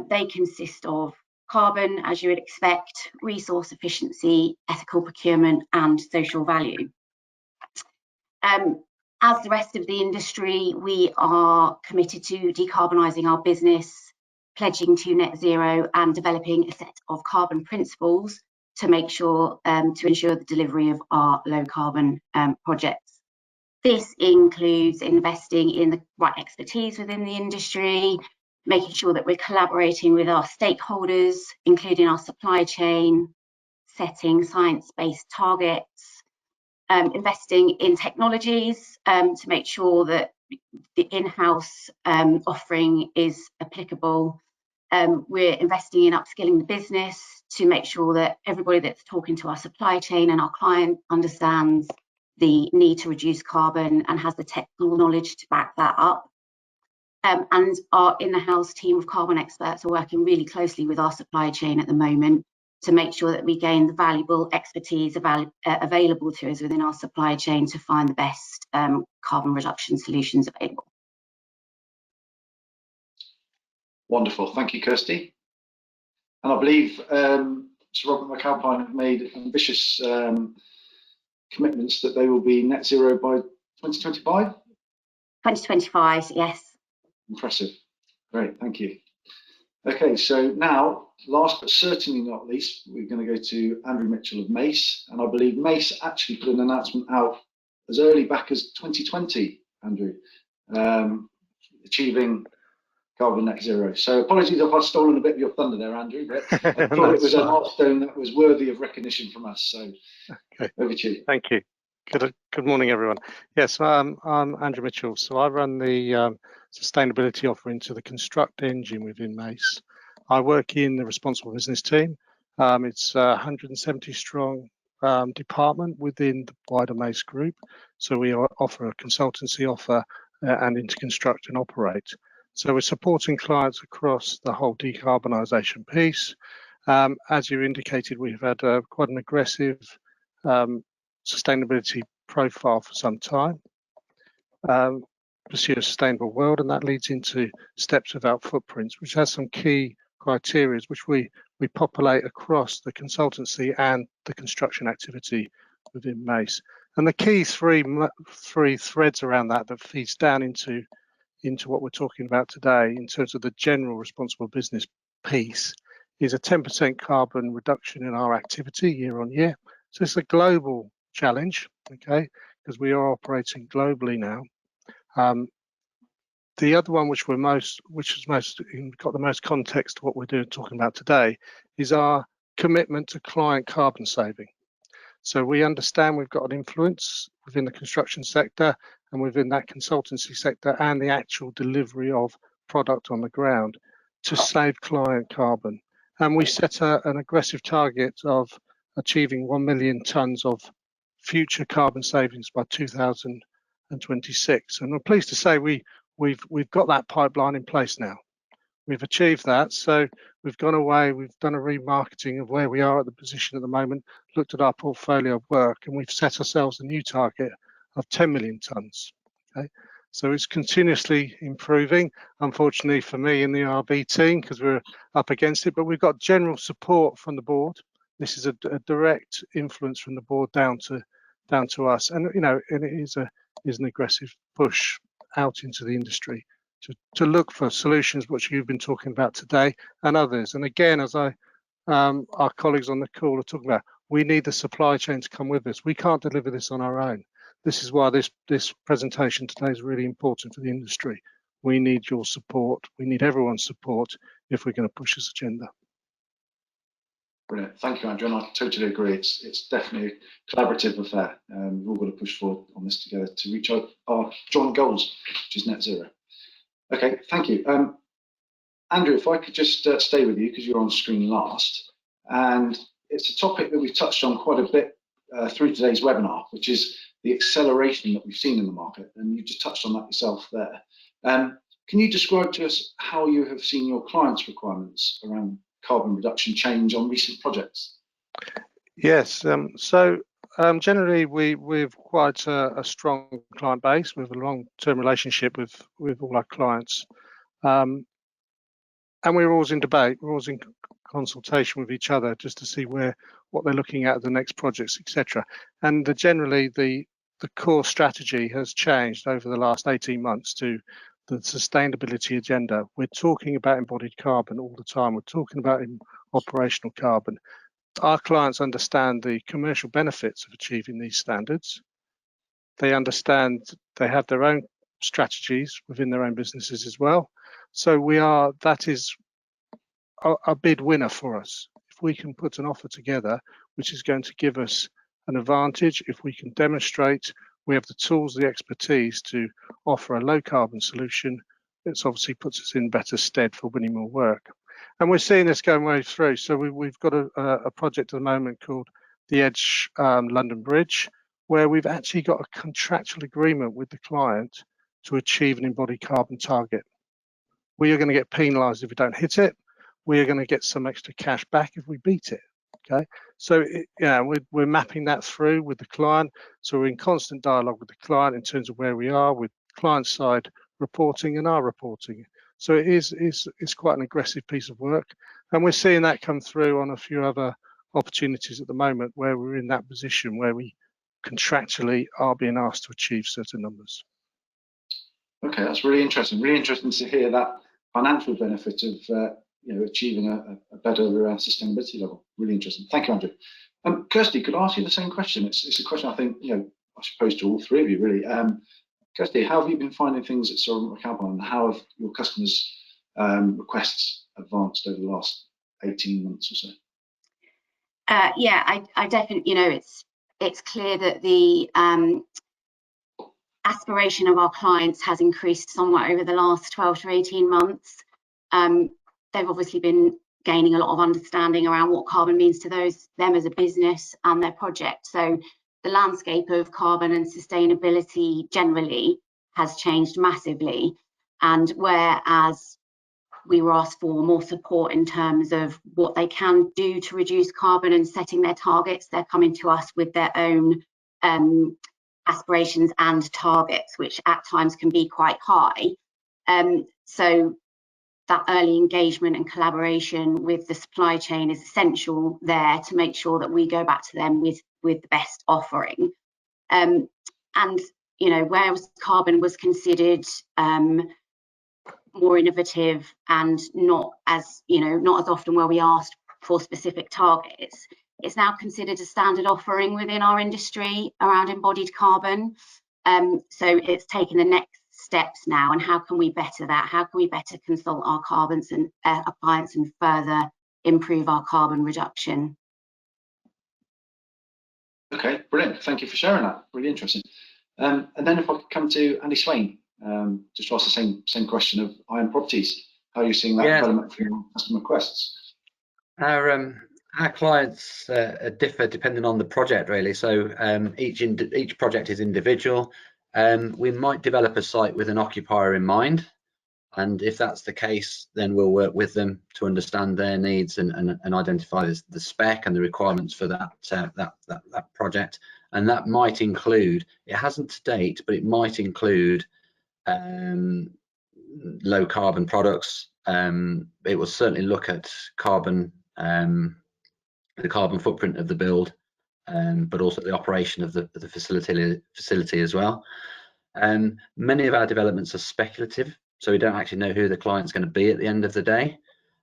They consist of carbon, as you would expect, resource efficiency, ethical procurement, and social value. As the rest of the industry, we are committed to decarbonising our business, pledging to net zero, and developing a set of carbon principles to make sure to ensure the delivery of our low carbon projects. This includes investing in the right expertise within the industry, making sure that we're collaborating with our stakeholders, including our supply chain, setting science-based targets, investing in technologies to make sure that the in-house offering is applicable. We're investing in upskilling the business to make sure that everybody that's talking to our supply chain and our client understands the need to reduce carbon and has the technical knowledge to back that up. And our in-house team of carbon experts are working really closely with our supply chain at the moment to make sure that we gain the valuable expertise available to us within our supply chain to find the best carbon reduction solutions available. Wonderful, thank you, Kirsty. And I believe Sir Robert McAlpine have made ambitious commitments that they will be net zero by 2025? 2025, yes. Impressive, great, thank you. Okay, so now, last but certainly not least, we're going to go to Andrew Mitchell of Mace, and I believe Mace actually put an announcement out as early back as 2020, Andrew, achieving carbon net zero. So apologies if I've stolen a bit of your thunder there, Andrew, but I thought it was a milestone that was worthy of recognition from us. So okay. Over to you. Thank you. Good morning, everyone. Yes, I'm Andrew Mitchell. So I run the sustainability offering to the Construct engine within Mace. I work in the responsible business team. It's a 170 strong department within the wider Mace group. So we offer a consultancy offer and into construct and operate. So we're supporting clients across the whole decarbonisation piece. As you indicated, we've had quite an aggressive sustainability profile for some time. Pursue a sustainable world, and that leads into steps without footprints, which has some key criteria which we populate across the consultancy and the construction activity within Mace. And the key three threads around that feeds down into what we're talking about today in terms of the general responsible business piece is a 10% carbon reduction in our activity year on year. So it's a global challenge, okay, because we are operating globally now. The other one which has got the most context to what we're talking about today is our commitment to client carbon saving. So we understand we've got an influence within the construction sector and within that consultancy sector and the actual delivery of product on the ground to save client carbon. And we set an aggressive target of achieving 1 million tonnes of future carbon savings by 2026. And we're pleased to say we've got that pipeline in place now. We've achieved that. So we've gone away, we've done a remarketing of where we are at the position at the moment, looked at our portfolio of work, and we've set ourselves a new target of 10 million tonnes. Okay? So it's continuously improving, unfortunately for me in the RB team, because we're up against it, but we've got general support from the board. This is a direct influence from the board down to us, and and it is an aggressive push out into the industry to look for solutions which you've been talking about today and others. And again, as our colleagues on the call are talking about, we need the supply chain to come with us. We can't deliver this on our own. This is why this presentation today is really important for the industry. We need your support. We need everyone's support if we're going to push this agenda. Brilliant. Thank you, Andrew. And I totally agree. It's definitely a collaborative affair. We've all got to push forward on this together to reach our joint goals, which is net zero. Okay, thank you. Andrew, if I could just stay with you because you're on screen last. and it's a topic that we've touched on quite a bit through today's webinar, which is the acceleration that we've seen in the market, and you just touched on that yourself there. Can you describe to us how you have seen your clients' requirements around carbon reduction change on recent projects? Yes, generally we've quite a strong client base with a long-term relationship with all our clients, and we're always in debate, we're always in consultation with each other just to see what they're looking at the next projects, etc. And generally the core strategy has changed over the last 18 months to the sustainability agenda. We're talking about embodied carbon all the time. We're talking about operational carbon. Our clients understand the commercial benefits of achieving these standards. They understand they have their own strategies within their own businesses as well. So that is a bid winner for us. If we can put an offer together which is going to give us an advantage, if we can demonstrate we have the tools, the expertise to offer a low carbon solution, it obviously puts us in better stead for winning more work. And we're seeing this going way through. So we've got a project at the moment called the Edge London Bridge, where we've actually got a contractual agreement with the client to achieve an embodied carbon target. We are going to get penalised if we don't hit it. We are going to get some extra cash back if we beat it. Okay, so we're mapping that through with the client. So we're in constant dialogue with the client in terms of where we are with client side reporting and our reporting. So it's quite an aggressive piece of work, and we're seeing that come through on a few other opportunities at the moment where we're in that position where we contractually are being asked to achieve certain numbers. Okay, that's really interesting. Really interesting to hear that financial benefit of achieving a better sustainability level. Really interesting. Thank you, Andrew. Kirsty, could I ask you the same question? It's a question I think I suppose to all three of you really. Kirsty, how have you been finding things at Solvent Carbon, and how have your customers' requests advanced over the last 18 months or so? Yeah, I definitely, it's clear that the aspiration of our clients has increased somewhat over the last 12 to 18 months. They've obviously been gaining a lot of understanding around what carbon means to them as a business and their project. So the landscape of carbon and sustainability generally has changed massively. And whereas we were asked for more support in terms of what they can do to reduce carbon and setting their targets, they're coming to us with their own aspirations and targets, which at times can be quite high. So that early engagement and collaboration with the supply chain is essential there to make sure that we go back to them with the best offering. And whereas carbon was considered more innovative and not as often where we asked for specific targets, it's now considered a standard offering within our industry around embodied carbon. So it's taken the next steps now, and how can we better that? How can we better consult our clients and further improve our carbon reduction? Okay, brilliant. Thank you for sharing that. Really interesting. And then if I could come to Andy Swain, just to ask the same question of Iron Properties. How are you seeing that development for your customer requests? Our clients differ depending on the project, really. So each project is individual. We might develop a site with an occupier in mind, and if that's the case, then we'll work with them to understand their needs and identify the spec and the requirements for that project. And that might include, it hasn't to date, but it might include low carbon products. It will certainly look at carbon, the carbon footprint of the build, but also the operation of the facility as well. Many of our developments are speculative, so we don't actually know who the client's going to be at the end of the day.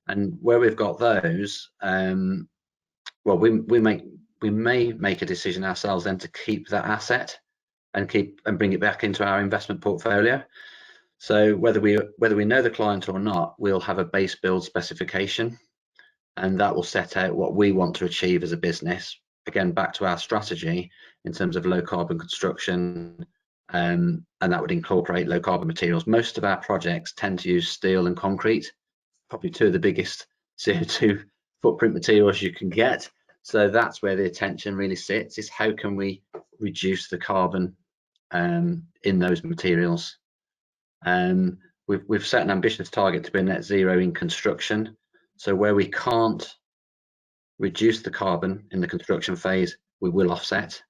And where we've got those, well, we may make a decision ourselves then to keep that asset and bring it back into our investment portfolio. So whether we know the client or not, we'll have a base build specification, and that will set out what we want to achieve as a business. Again, back to our strategy in terms of low carbon construction, and that would incorporate low carbon materials. Most of our projects tend to use steel and concrete, probably two of the biggest CO2 footprint materials you can get. So that's where the attention really sits, is how can we reduce the carbon in those materials. We've set an ambitious target to be net zero in construction. So where we can't reduce the carbon in the construction phase, we will offset.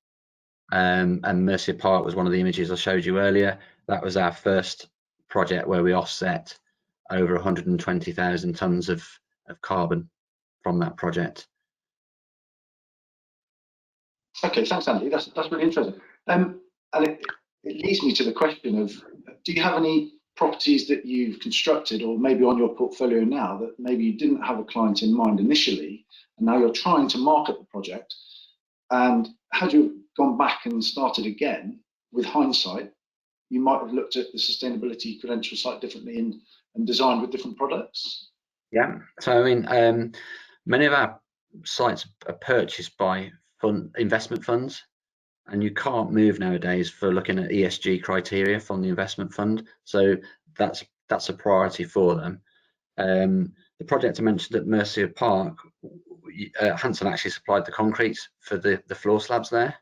And Mercia Park was one of the images I showed you earlier. That was our first project where we offset over 120,000 tonnes of carbon from that project. Okay, thanks, Andy. That's really interesting. And it leads me to the question of, do you have any properties that you've constructed or maybe on your portfolio now that maybe you didn't have a client in mind initially, and now you're trying to market the project? And had you gone back and started again, with hindsight, you might have looked at the sustainability credential slightly differently and designed with different products? Yeah, so I mean, many of our sites are purchased by investment funds, and you can't move nowadays for looking at ESG criteria from the investment fund. So that's a priority for them. The project I mentioned at Mercia Park, Hanson actually supplied the concrete for the floor slabs there.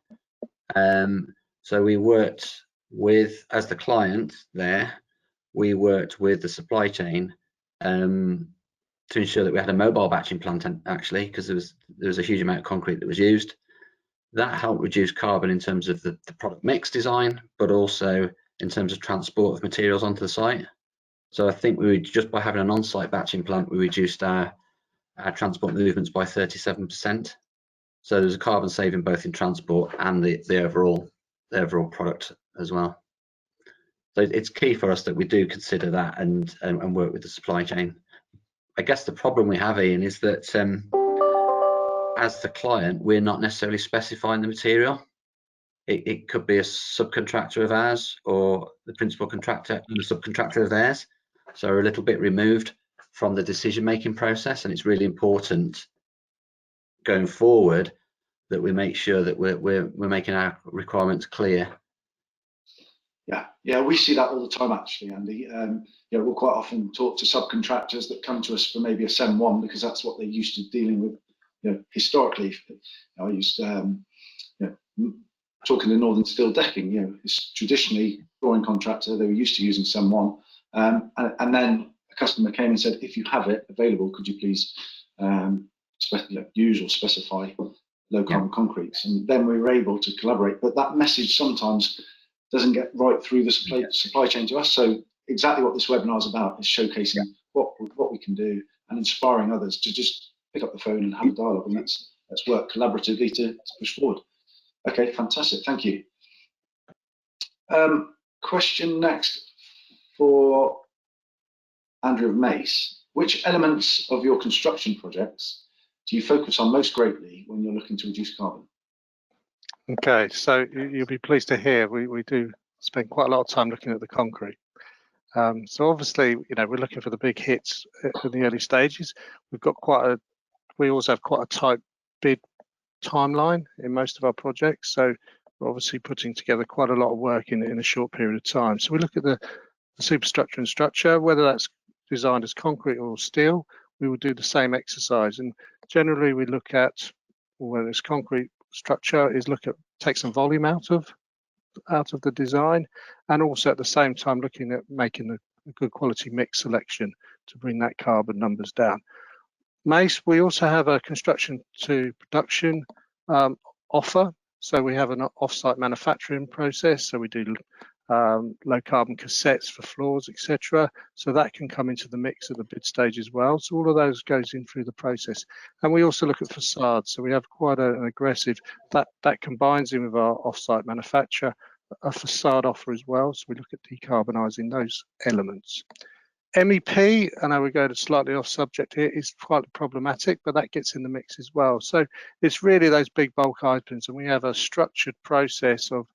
So we worked with, as the client there, we worked with the supply chain to ensure that we had a mobile batching plant actually, because there was a huge amount of concrete that was used. That helped reduce carbon in terms of the product mix design, but also in terms of transport of materials onto the site. So I think just by having an on-site batching plant, we reduced our transport movements by 37%. So there's a carbon saving both in transport and the overall product as well. So it's key for us that we do consider that and work with the supply chain. I guess the problem we have, Ian, is that as the client, we're not necessarily specifying the material. It could be a subcontractor of ours or the principal contractor and the subcontractor of theirs. So we're a little bit removed from the decision-making process, and it's really important going forward that we make sure that we're making our requirements clear. Yeah, we see that all the time actually, Andy. We'll quite often talk to subcontractors that come to us for maybe a SEM 1 because that's what they're used to dealing with. Historically, I used talking to Northern Steel Decking. It's traditionally drawing contractor. They were used to using SEM 1, and then a customer came and said, "If you have it available, could you please use or specify low carbon concretes?" And then we were able to collaborate. But that message sometimes doesn't get right through the supply chain to us. So exactly what this webinar is about is showcasing what we can do and inspiring others to just pick up the phone and have a dialogue. And let's work collaboratively to push forward. Okay, fantastic. Thank you. Question next for Andrew of Mace. Which elements of your construction projects do you focus on most greatly when you're looking to reduce carbon? Okay, so you'll be pleased to hear we do spend quite a lot of time looking at the concrete. So obviously, we're looking for the big hits in the early stages. We also have quite a tight bid timeline in most of our projects. So we're obviously putting together quite a lot of work in a short period of time. So we look at the superstructure and structure, whether that's designed as concrete or steel, we will do the same exercise. And generally we look at, whether it's concrete structure, take some volume out of the design, and also at the same time looking at making a good quality mix selection to bring that carbon numbers down. Mace, we also have a construction to production offer. So we have an off-site manufacturing process. So we do low carbon cassettes for floors, etc. So that can come into the mix at the bid stage as well. So all of those goes in through the process. And we also look at facades. So we have quite an aggressive, that combines in with our off-site manufacture, a facade offer as well. So we look at decarbonising those elements. MEP, I know we go to slightly off subject here, is quite problematic, but that gets in the mix as well. So it's really those big bulk items, and we have a structured process of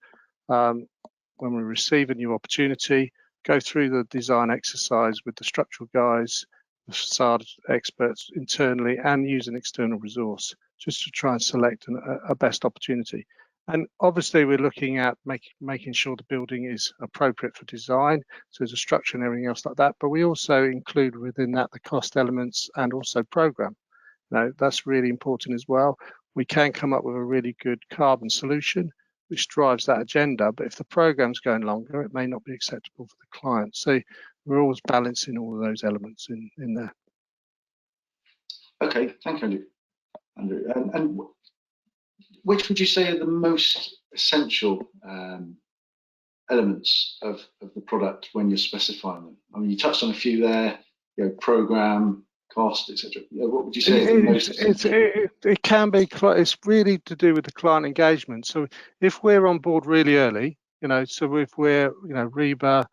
when we receive a new opportunity, go through the design exercise with the structural guys, the facade experts internally, and use an external resource just to try and select a best opportunity. And obviously we're looking at making sure the building is appropriate for design, so there's a structure and everything else like that, but we also include within that the cost elements and also program. That's really important as well. We can come up with a really good carbon solution which drives that agenda, but if the program's going longer, it may not be acceptable for the client. So we're always balancing all of those elements in there. Okay, thank you, Andrew. And which would you say are the most essential elements of the product when you're specifying them? I mean, you touched on a few there, program, cost, etc. What would you say is the most essential? It can be, it's really to do with the client engagement. So if we're on board really early, so if we're, REBA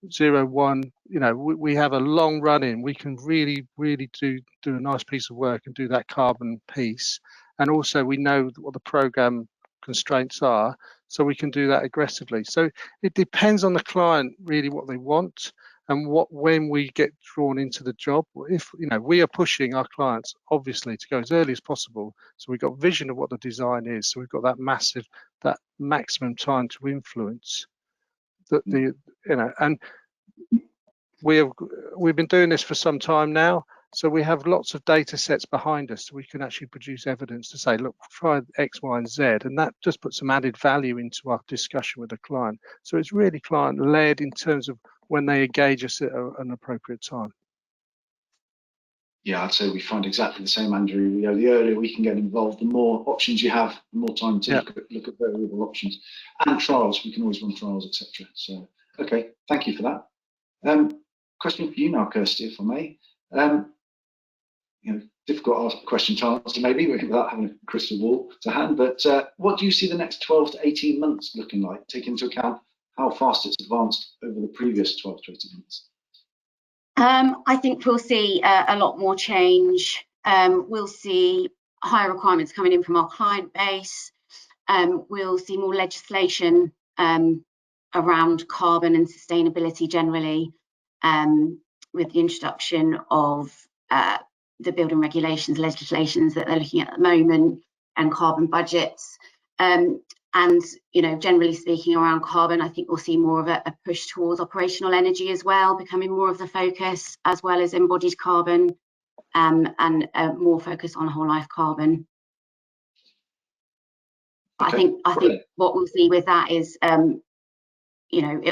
01, we have a long run in, we can really do a nice piece of work and do that carbon piece. And also we know what the program constraints are, so we can do that aggressively. So it depends on the client really what they want and when we get drawn into the job. If we are pushing our clients obviously to go as early as possible, so we've got vision of what the design is, so we've got that maximum time to influence and we've been doing this for some time now, so we have lots of data sets behind us, so we can actually produce evidence to say, look, try X, Y, and Z, and that just puts some added value into our discussion with the client. So it's really client-led in terms of when they engage us at an appropriate time. Yeah, I'd say we find exactly the same, Andrew. The earlier we can get involved, the more options you have, the more time to look at variable options and trials. We can always run trials, etc. So, okay, thank you for that. Question for you now, Kirsty, if I may. Difficult question to answer maybe without having a crystal ball to hand, but what do you see the next 12 to 18 months looking like, taking into account how fast it's advanced over the previous 12 to 18 months? I think we'll see a lot more change. We'll see higher requirements coming in from our client base. We'll see more legislation around carbon and sustainability generally, with the introduction of the building regulations legislations that they're looking at the moment, and carbon budgets. And generally speaking around carbon, I think we'll see more of a push towards operational energy as well, becoming more of the focus, as well as embodied carbon, and more focus on whole life carbon. Okay. I think what we'll see with that is, it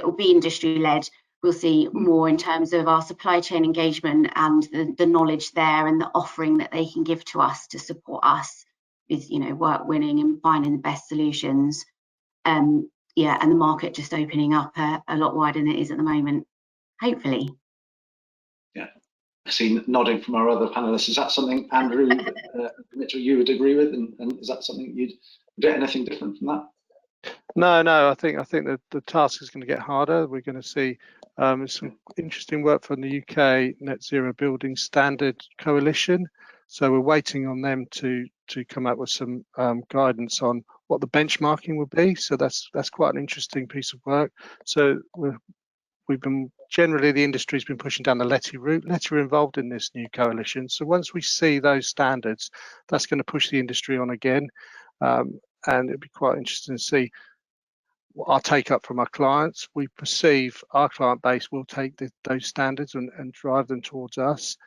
will be industry led. We'll see more in terms of our supply chain engagement and the knowledge there and the offering that they can give to us to support us with work winning and finding the best solutions. And the market just opening up a lot wider than it is at the moment, hopefully. Yeah, I see nodding from our other panelists. Is that something, Andrew, Mitchell, you would agree with, and is that something you'd get anything different from that? No, I think that the task is going to get harder. We're going to see some interesting work from the UK Net Zero Building Standard Coalition. So we're waiting on them to come up with some guidance on what the benchmarking will be. So that's quite an interesting piece of work. So we've been generally, the industry's been pushing down the LETI route. LETI are involved in this new coalition. So once we see those standards, that's going to push the industry on again, and it'd be quite interesting to see our take up from our clients. We perceive our client base will take those standards and drive them towards us.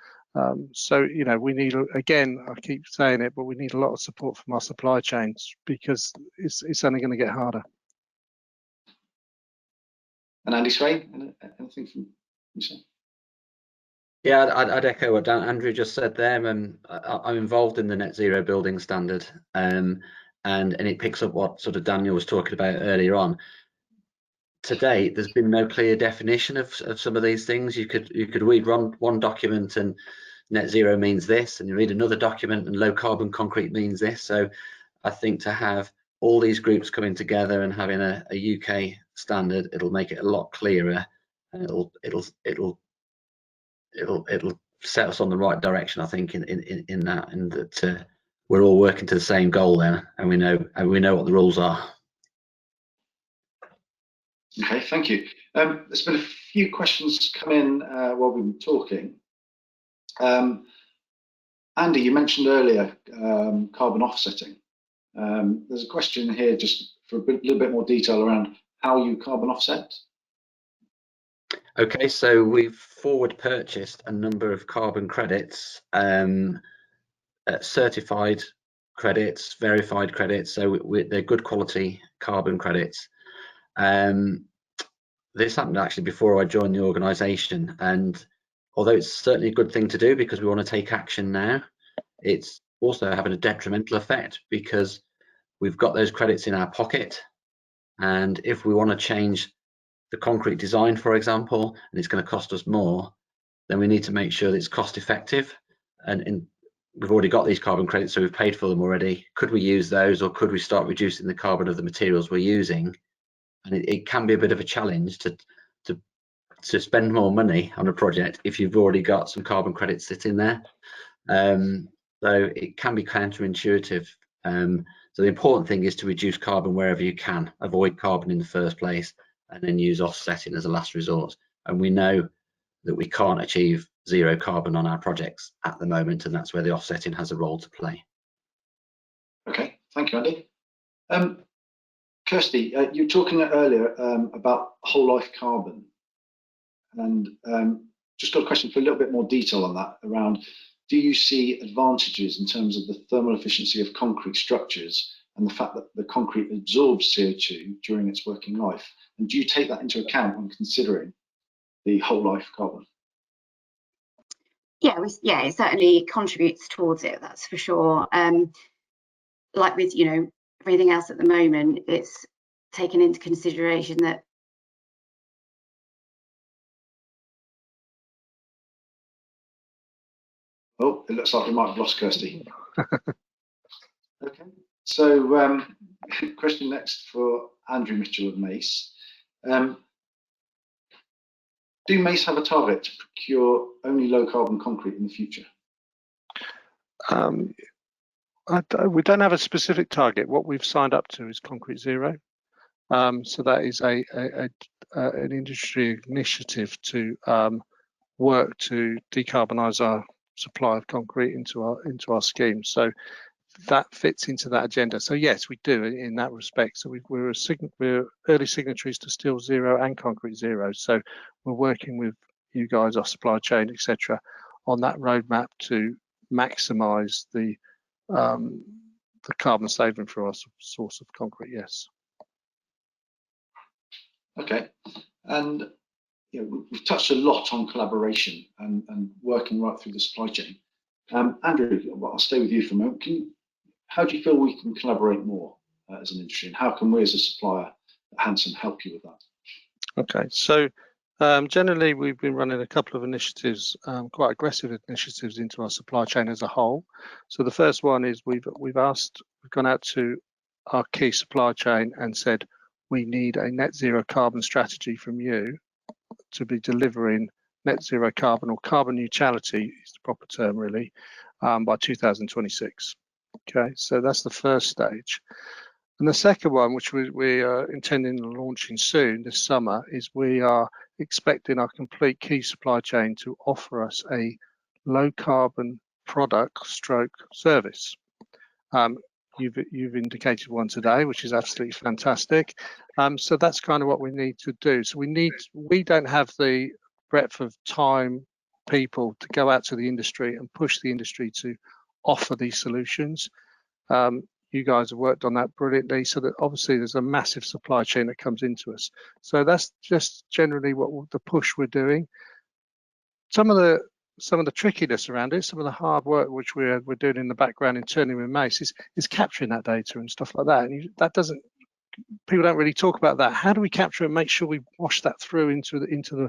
So we need, again, I keep saying it, but we need a lot of support from our supply chains, because it's only going to get harder. And Andy Swain, anything from you, sir? Yeah, I'd echo what Andrew just said there. I'm involved in the Net Zero Building Standard, and it picks up what sort of Daniel was talking about earlier on. To date, there's been no clear definition of some of these things. You could read one document and net zero means this, and you read another document and low carbon concrete means this. So I think to have all these groups coming together and having a UK standard, it'll make it a lot clearer, and it'll set us on the right direction, I think, in that, and that we're all working to the same goal then, and we know what the rules are. Okay, thank you. There's been a few questions come in while we've been talking. Andy, you mentioned earlier carbon offsetting. There's a question here just for a little bit more detail around how you carbon offset. Okay, so we've forward purchased a number of carbon credits certified credits, verified credits, so they're good quality carbon credits. This happened actually before I joined the organisation, and although it's certainly a good thing to do because we want to take action now, it's also having a detrimental effect because we've got those credits in our pocket, and if we want to change the concrete design, for example, and it's going to cost us more, then we need to make sure that it's cost effective. And we've already got these carbon credits, so we've paid for them already. Could we use those, or could we start reducing the carbon of the materials we're using? And it can be a bit of a challenge to spend more money on a project if you've already got some carbon credits sitting there. So it can be counterintuitive. So the important thing is to reduce carbon wherever you can, avoid carbon in the first place, and then use offsetting as a last resort. And we know that we can't achieve zero carbon on our projects at the moment, and that's where the offsetting has a role to play. Okay, thank you, Andy. Kirsty, you were talking earlier about whole life carbon, and just got a question for a little bit more detail on that around, do you see advantages in terms of the thermal efficiency of concrete structures and the fact that the concrete absorbs CO2 during its working life? And do you take that into account when considering the whole life carbon? Yeah, it certainly contributes towards it, that's for sure. Like with, everything else at the moment, it's taken into consideration that Oh, it looks like we might have lost Kirsty. Okay, so question next for Andrew Mitchell of Mace. Do Mace have a target to procure only low carbon concrete in the future? We don't have a specific target. What we've signed up to is Concrete Zero. So that is an industry initiative to work to decarbonise our supply of concrete into our scheme. So that fits into that agenda. So yes, we do in that respect. So we're early signatories to Steel Zero and Concrete Zero. So we're working with you guys, our supply chain, etc., on that roadmap to maximise the carbon saving for our source of concrete. Yes. Okay, and we've touched a lot on collaboration and working right through the supply chain. Andrew, I'll stay with you for a moment. How do you feel we can collaborate more as an industry, and how can we as a supplier at Hanson help you with that? Okay, so generally we've been running a couple of initiatives, quite aggressive initiatives into our supply chain as a whole. So the first one is we've gone out to our key supply chain and said we need a net zero carbon strategy from you to be delivering net zero carbon, or carbon neutrality is the proper term really, by 2026. Okay, so that's the first stage. And the second one, which we are intending on launching soon this summer, is we are expecting our complete key supply chain to offer us a low carbon product stroke service. You've indicated one today, which is absolutely fantastic. So that's kind of what we need to do. So we don't have the breadth of time, people to go out to the industry and push the industry to offer these solutions. You guys have worked on that brilliantly, so that obviously there's a massive supply chain that comes into us. So that's just generally what the push we're doing. Some of the trickiness around it, some of the hard work which we're doing in the background internally with Mace is capturing that data and stuff like that. And people don't really talk about that. How do we capture it and make sure we wash that through into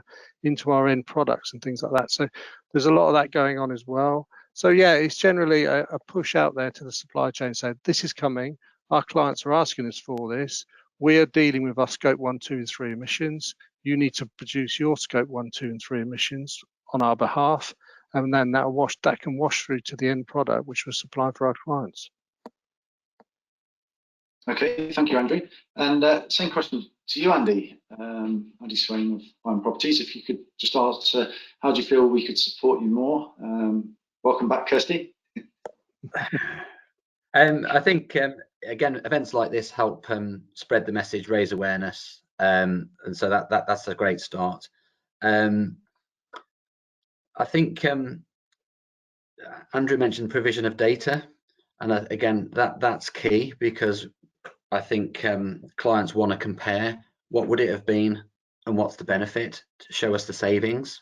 our end products and things like that? So there's a lot of that going on as well. So yeah, it's generally a push out there to the supply chain saying this is coming. Our clients are asking us for this. We are dealing with our scope 1, 2, and 3 emissions. You need to produce your scope 1, 2, and 3 emissions on our behalf, and then that can wash through to the end product which we're supplying for our clients. Okay, thank you, Andrew. And same question to you, Andy. Andy Swain of Prime Properties. If you could just answer, how do you feel we could support you more? Welcome back, Kirsty. I think again, events like this help spread the message, raise awareness, and so that's a great start. I think Andrew mentioned provision of data, and again, that's key, because I think clients want to compare what would it have been and what's the benefit to show us the savings,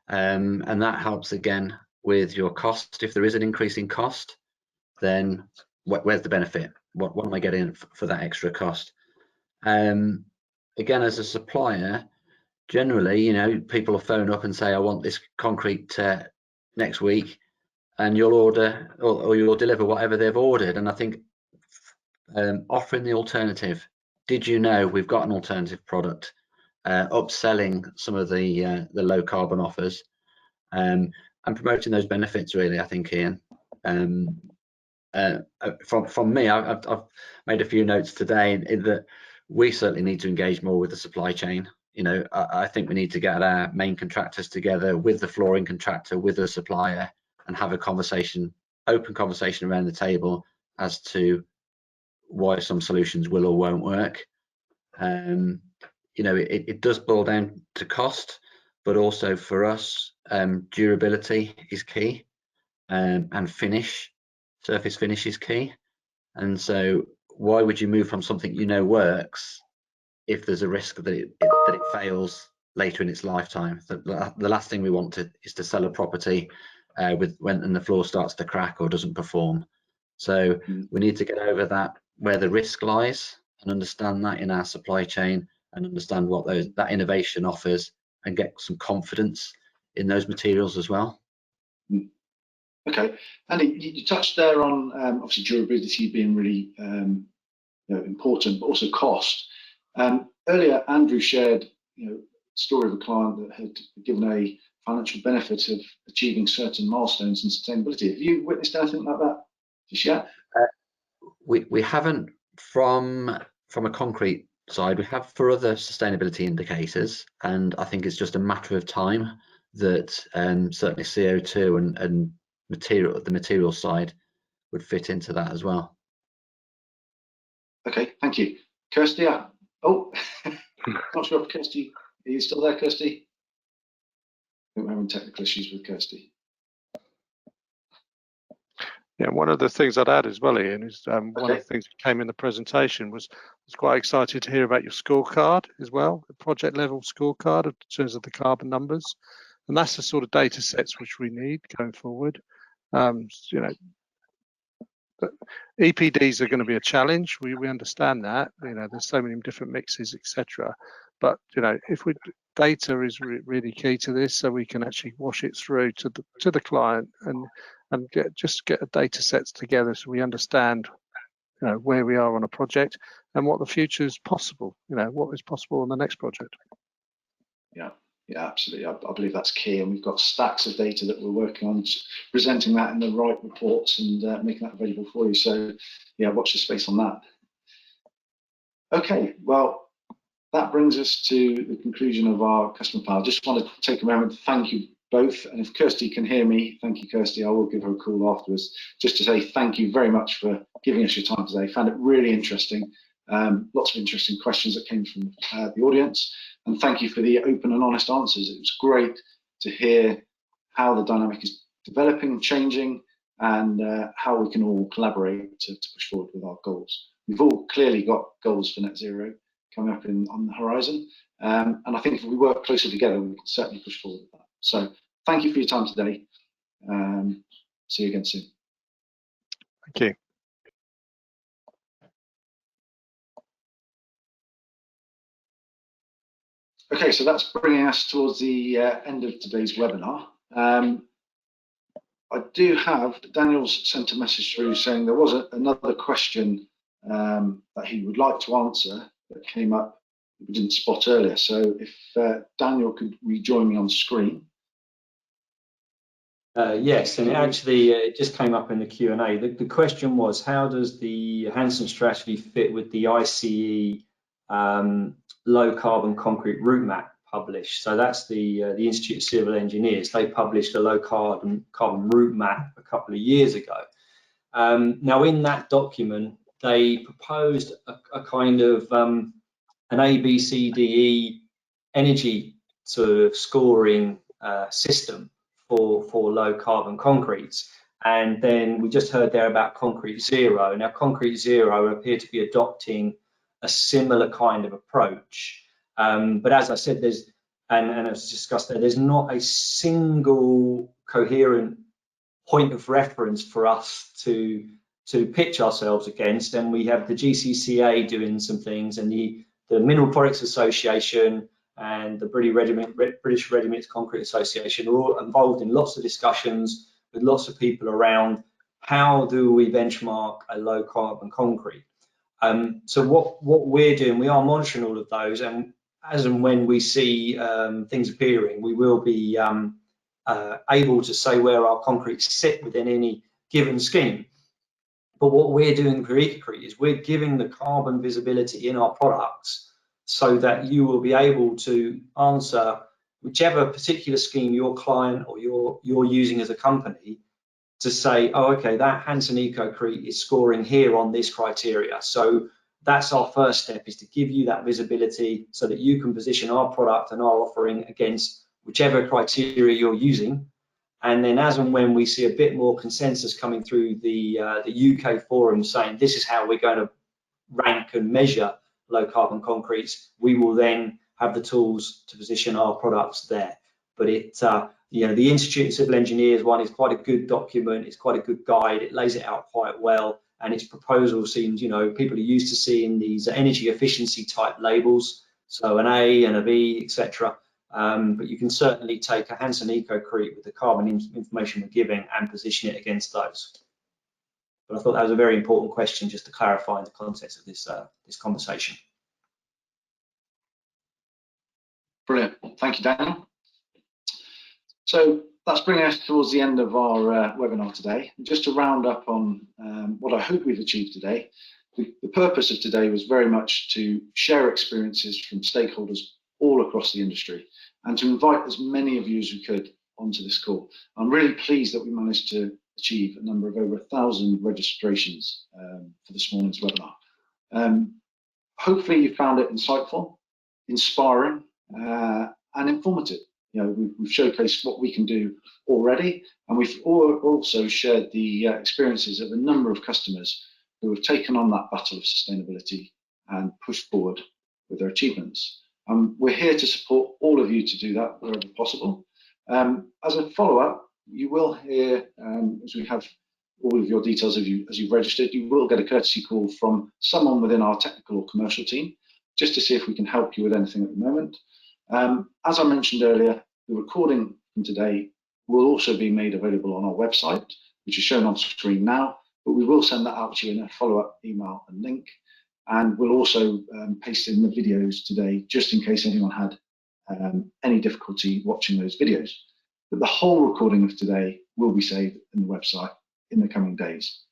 and that helps again with your cost. If there is an increase in cost, then where's the benefit? What am I getting for that extra cost? Again, as a supplier, generally, you know, people will phone up and say, I want this concrete next week, and you'll order or you'll deliver whatever they've ordered. And I think offering the alternative, did you know we've got an alternative product, upselling some of the low carbon offers, and promoting those benefits, really, I think, Ian. From me, I've made a few notes today in that we certainly need to engage more with the supply chain. You know, I think we need to get our main contractors together with the flooring contractor, with the supplier, and have a conversation, open conversation around the table as to why some solutions will or won't work. You know, it does boil down to cost, but also for us, durability is key, and finish, surface finish is key. And so why would you move from something you know works if there's a risk that it fails later in its lifetime? The last thing we want is to sell a property when the floor starts to crack or doesn't perform. So we need to get over that, where the risk lies, and understand that in our supply chain, and understand what that innovation offers, and get some confidence in those materials as well. Okay, Andy, you touched there on obviously durability being really important, but also cost. Earlier, Andrew shared a story of a client that had given a financial benefit of achieving certain milestones in sustainability. Have you witnessed anything like that just yet? We haven't from a concrete side. We have for other sustainability indicators, and I think it's just a matter of time that certainly CO2 and the material side would fit into that as well. Okay, thank you. Kirsty, not sure if Kirsty, are you still there, Kirsty? I think we're having technical issues with Kirsty. Yeah, one of the things I'd add as well, Ian, is one of the things that came in the presentation was quite excited to hear about your scorecard as well, the project level scorecard in terms of the carbon numbers. And that's the sort of data sets which we need going forward. You know, EPDs are going to be a challenge. We understand that. You know, there's so many different mixes, etc. But you know, data is really key to this, so we can actually wash it through to the client and get a data sets together, so we understand, you know, where we are on a project and what the future is possible. You know, what is possible on the next project. Yeah, absolutely. I believe that's key, and we've got stacks of data that we're working on, presenting that in the right reports and making that available for you. So, yeah, watch the space on that. Okay, well, that brings us to the conclusion of our customer panel. Just want to take a moment to thank you both, and if Kirsty can hear me, thank you, Kirsty. I will give her a call afterwards just to say thank you very much for giving us your time today. Found it really interesting. Lots of interesting questions that came from the audience. And thank you for the open and honest answers. It was great to hear how the dynamic is developing and changing, and how we can all collaborate to push forward with our goals. We've all clearly got goals for net zero coming up on the horizon. And I think if we work closer together, we can certainly push forward with that. So thank you for your time today. See you again soon. Thank you. Okay, so that's bringing us towards the end of today's webinar. I do have, Daniel's sent a message through saying there was another question that he would like to answer that came up that we didn't spot earlier. So if Daniel could rejoin me on screen. Yes, and it just came up in the Q&A. The question was, how does the Hanson strategy fit with the ICE low carbon concrete route map published? So that's the Institute of Civil Engineers. They published a low carbon route map a couple of years ago. Now in that document, they proposed a kind of an A, B, C, D, E energy sort of scoring system for low carbon concretes. And then we just heard there about Concrete Zero. Now, Concrete Zero appear to be adopting a similar kind of approach. But as I said, and as discussed there's not a single coherent point of reference for us to pitch ourselves against. And we have the GCCA doing some things, and the Mineral Products Association and the British Ready Mix Concrete Association are all involved in lots of discussions with lots of people around how do we benchmark a low carbon concrete. So what we're doing, we are monitoring all of those, and as and when we see things appearing, we will be able to say where our concrete sit within any given scheme. But what we're doing for Ecocrete is we're giving the carbon visibility in our products so that you will be able to answer whichever particular scheme your client or you're using as a company to say, oh, okay, that Hanson Ecocrete is scoring here on this criteria. So that's our first step, is to give you that visibility so that you can position our product and our offering against whichever criteria you're using. And then as and when we see a bit more consensus coming through the UK forum saying this is how we're going to rank and measure low carbon concretes, we will then have the tools to position our products there. But the Institute of Civil Engineers one is quite a good document, it's quite a good guide, it lays it out quite well, and its proposal seems, people are used to seeing these energy efficiency type labels, so an A and a B, etc. But you can certainly take a Hanson Ecocrete with the carbon information we're giving and position it against those. But I thought that was a very important question, just to clarify in the context of this conversation. Brilliant, thank you, Daniel. So that's bringing us towards the end of our webinar today. Just to round up on what I hope we've achieved today, the purpose of today was very much to share experiences from stakeholders all across the industry and to invite as many of you as we could onto this call. I'm really pleased that we managed to achieve a number of over 1,000 registrations for this morning's webinar. Hopefully you found it insightful, inspiring, and informative. We've showcased what we can do already, and we've also shared the experiences of a number of customers who have taken on that battle of sustainability and pushed forward with their achievements. We're here to support all of you to do that wherever possible. As a follow-up, you will hear, as we have all of your details as you've registered, you will get a courtesy call from someone within our technical or commercial team, just to see if we can help you with anything at the moment. As I mentioned earlier, the recording from today will also be made available on our website, which is shown on screen now, but we will send that out to you in a follow-up email and link. And we'll also paste in the videos today, just in case anyone had any difficulty watching those videos. But the whole recording of today will be saved in the website in the coming days.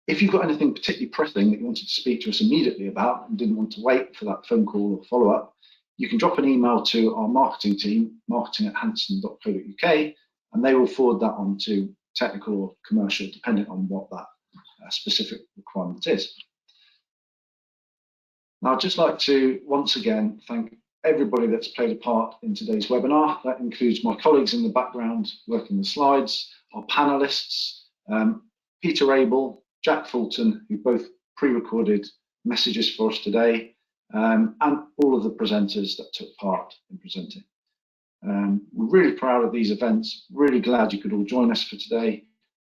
If you've got anything particularly pressing that you wanted to speak to us immediately about and didn't want to wait for that phone call or follow-up, you can drop an email to our marketing team, marketing@hanson.co.uk, and they will forward that on to technical or commercial, depending on what that specific requirement is. Now, I'd just like to once again thank everybody that's played a part in today's webinar. That includes my colleagues in the background working the slides, our panelists, Peter Abel, Jack Fulton, who both pre-recorded messages for us today, and all of the presenters that took part in presenting. We're really proud of these events, really glad you could all join us for today.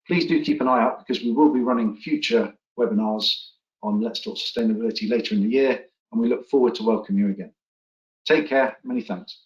Please do keep an eye out, because we will be running future webinars on Let's Talk Sustainability later in the year, and we look forward to welcoming you again. Take care, many thanks.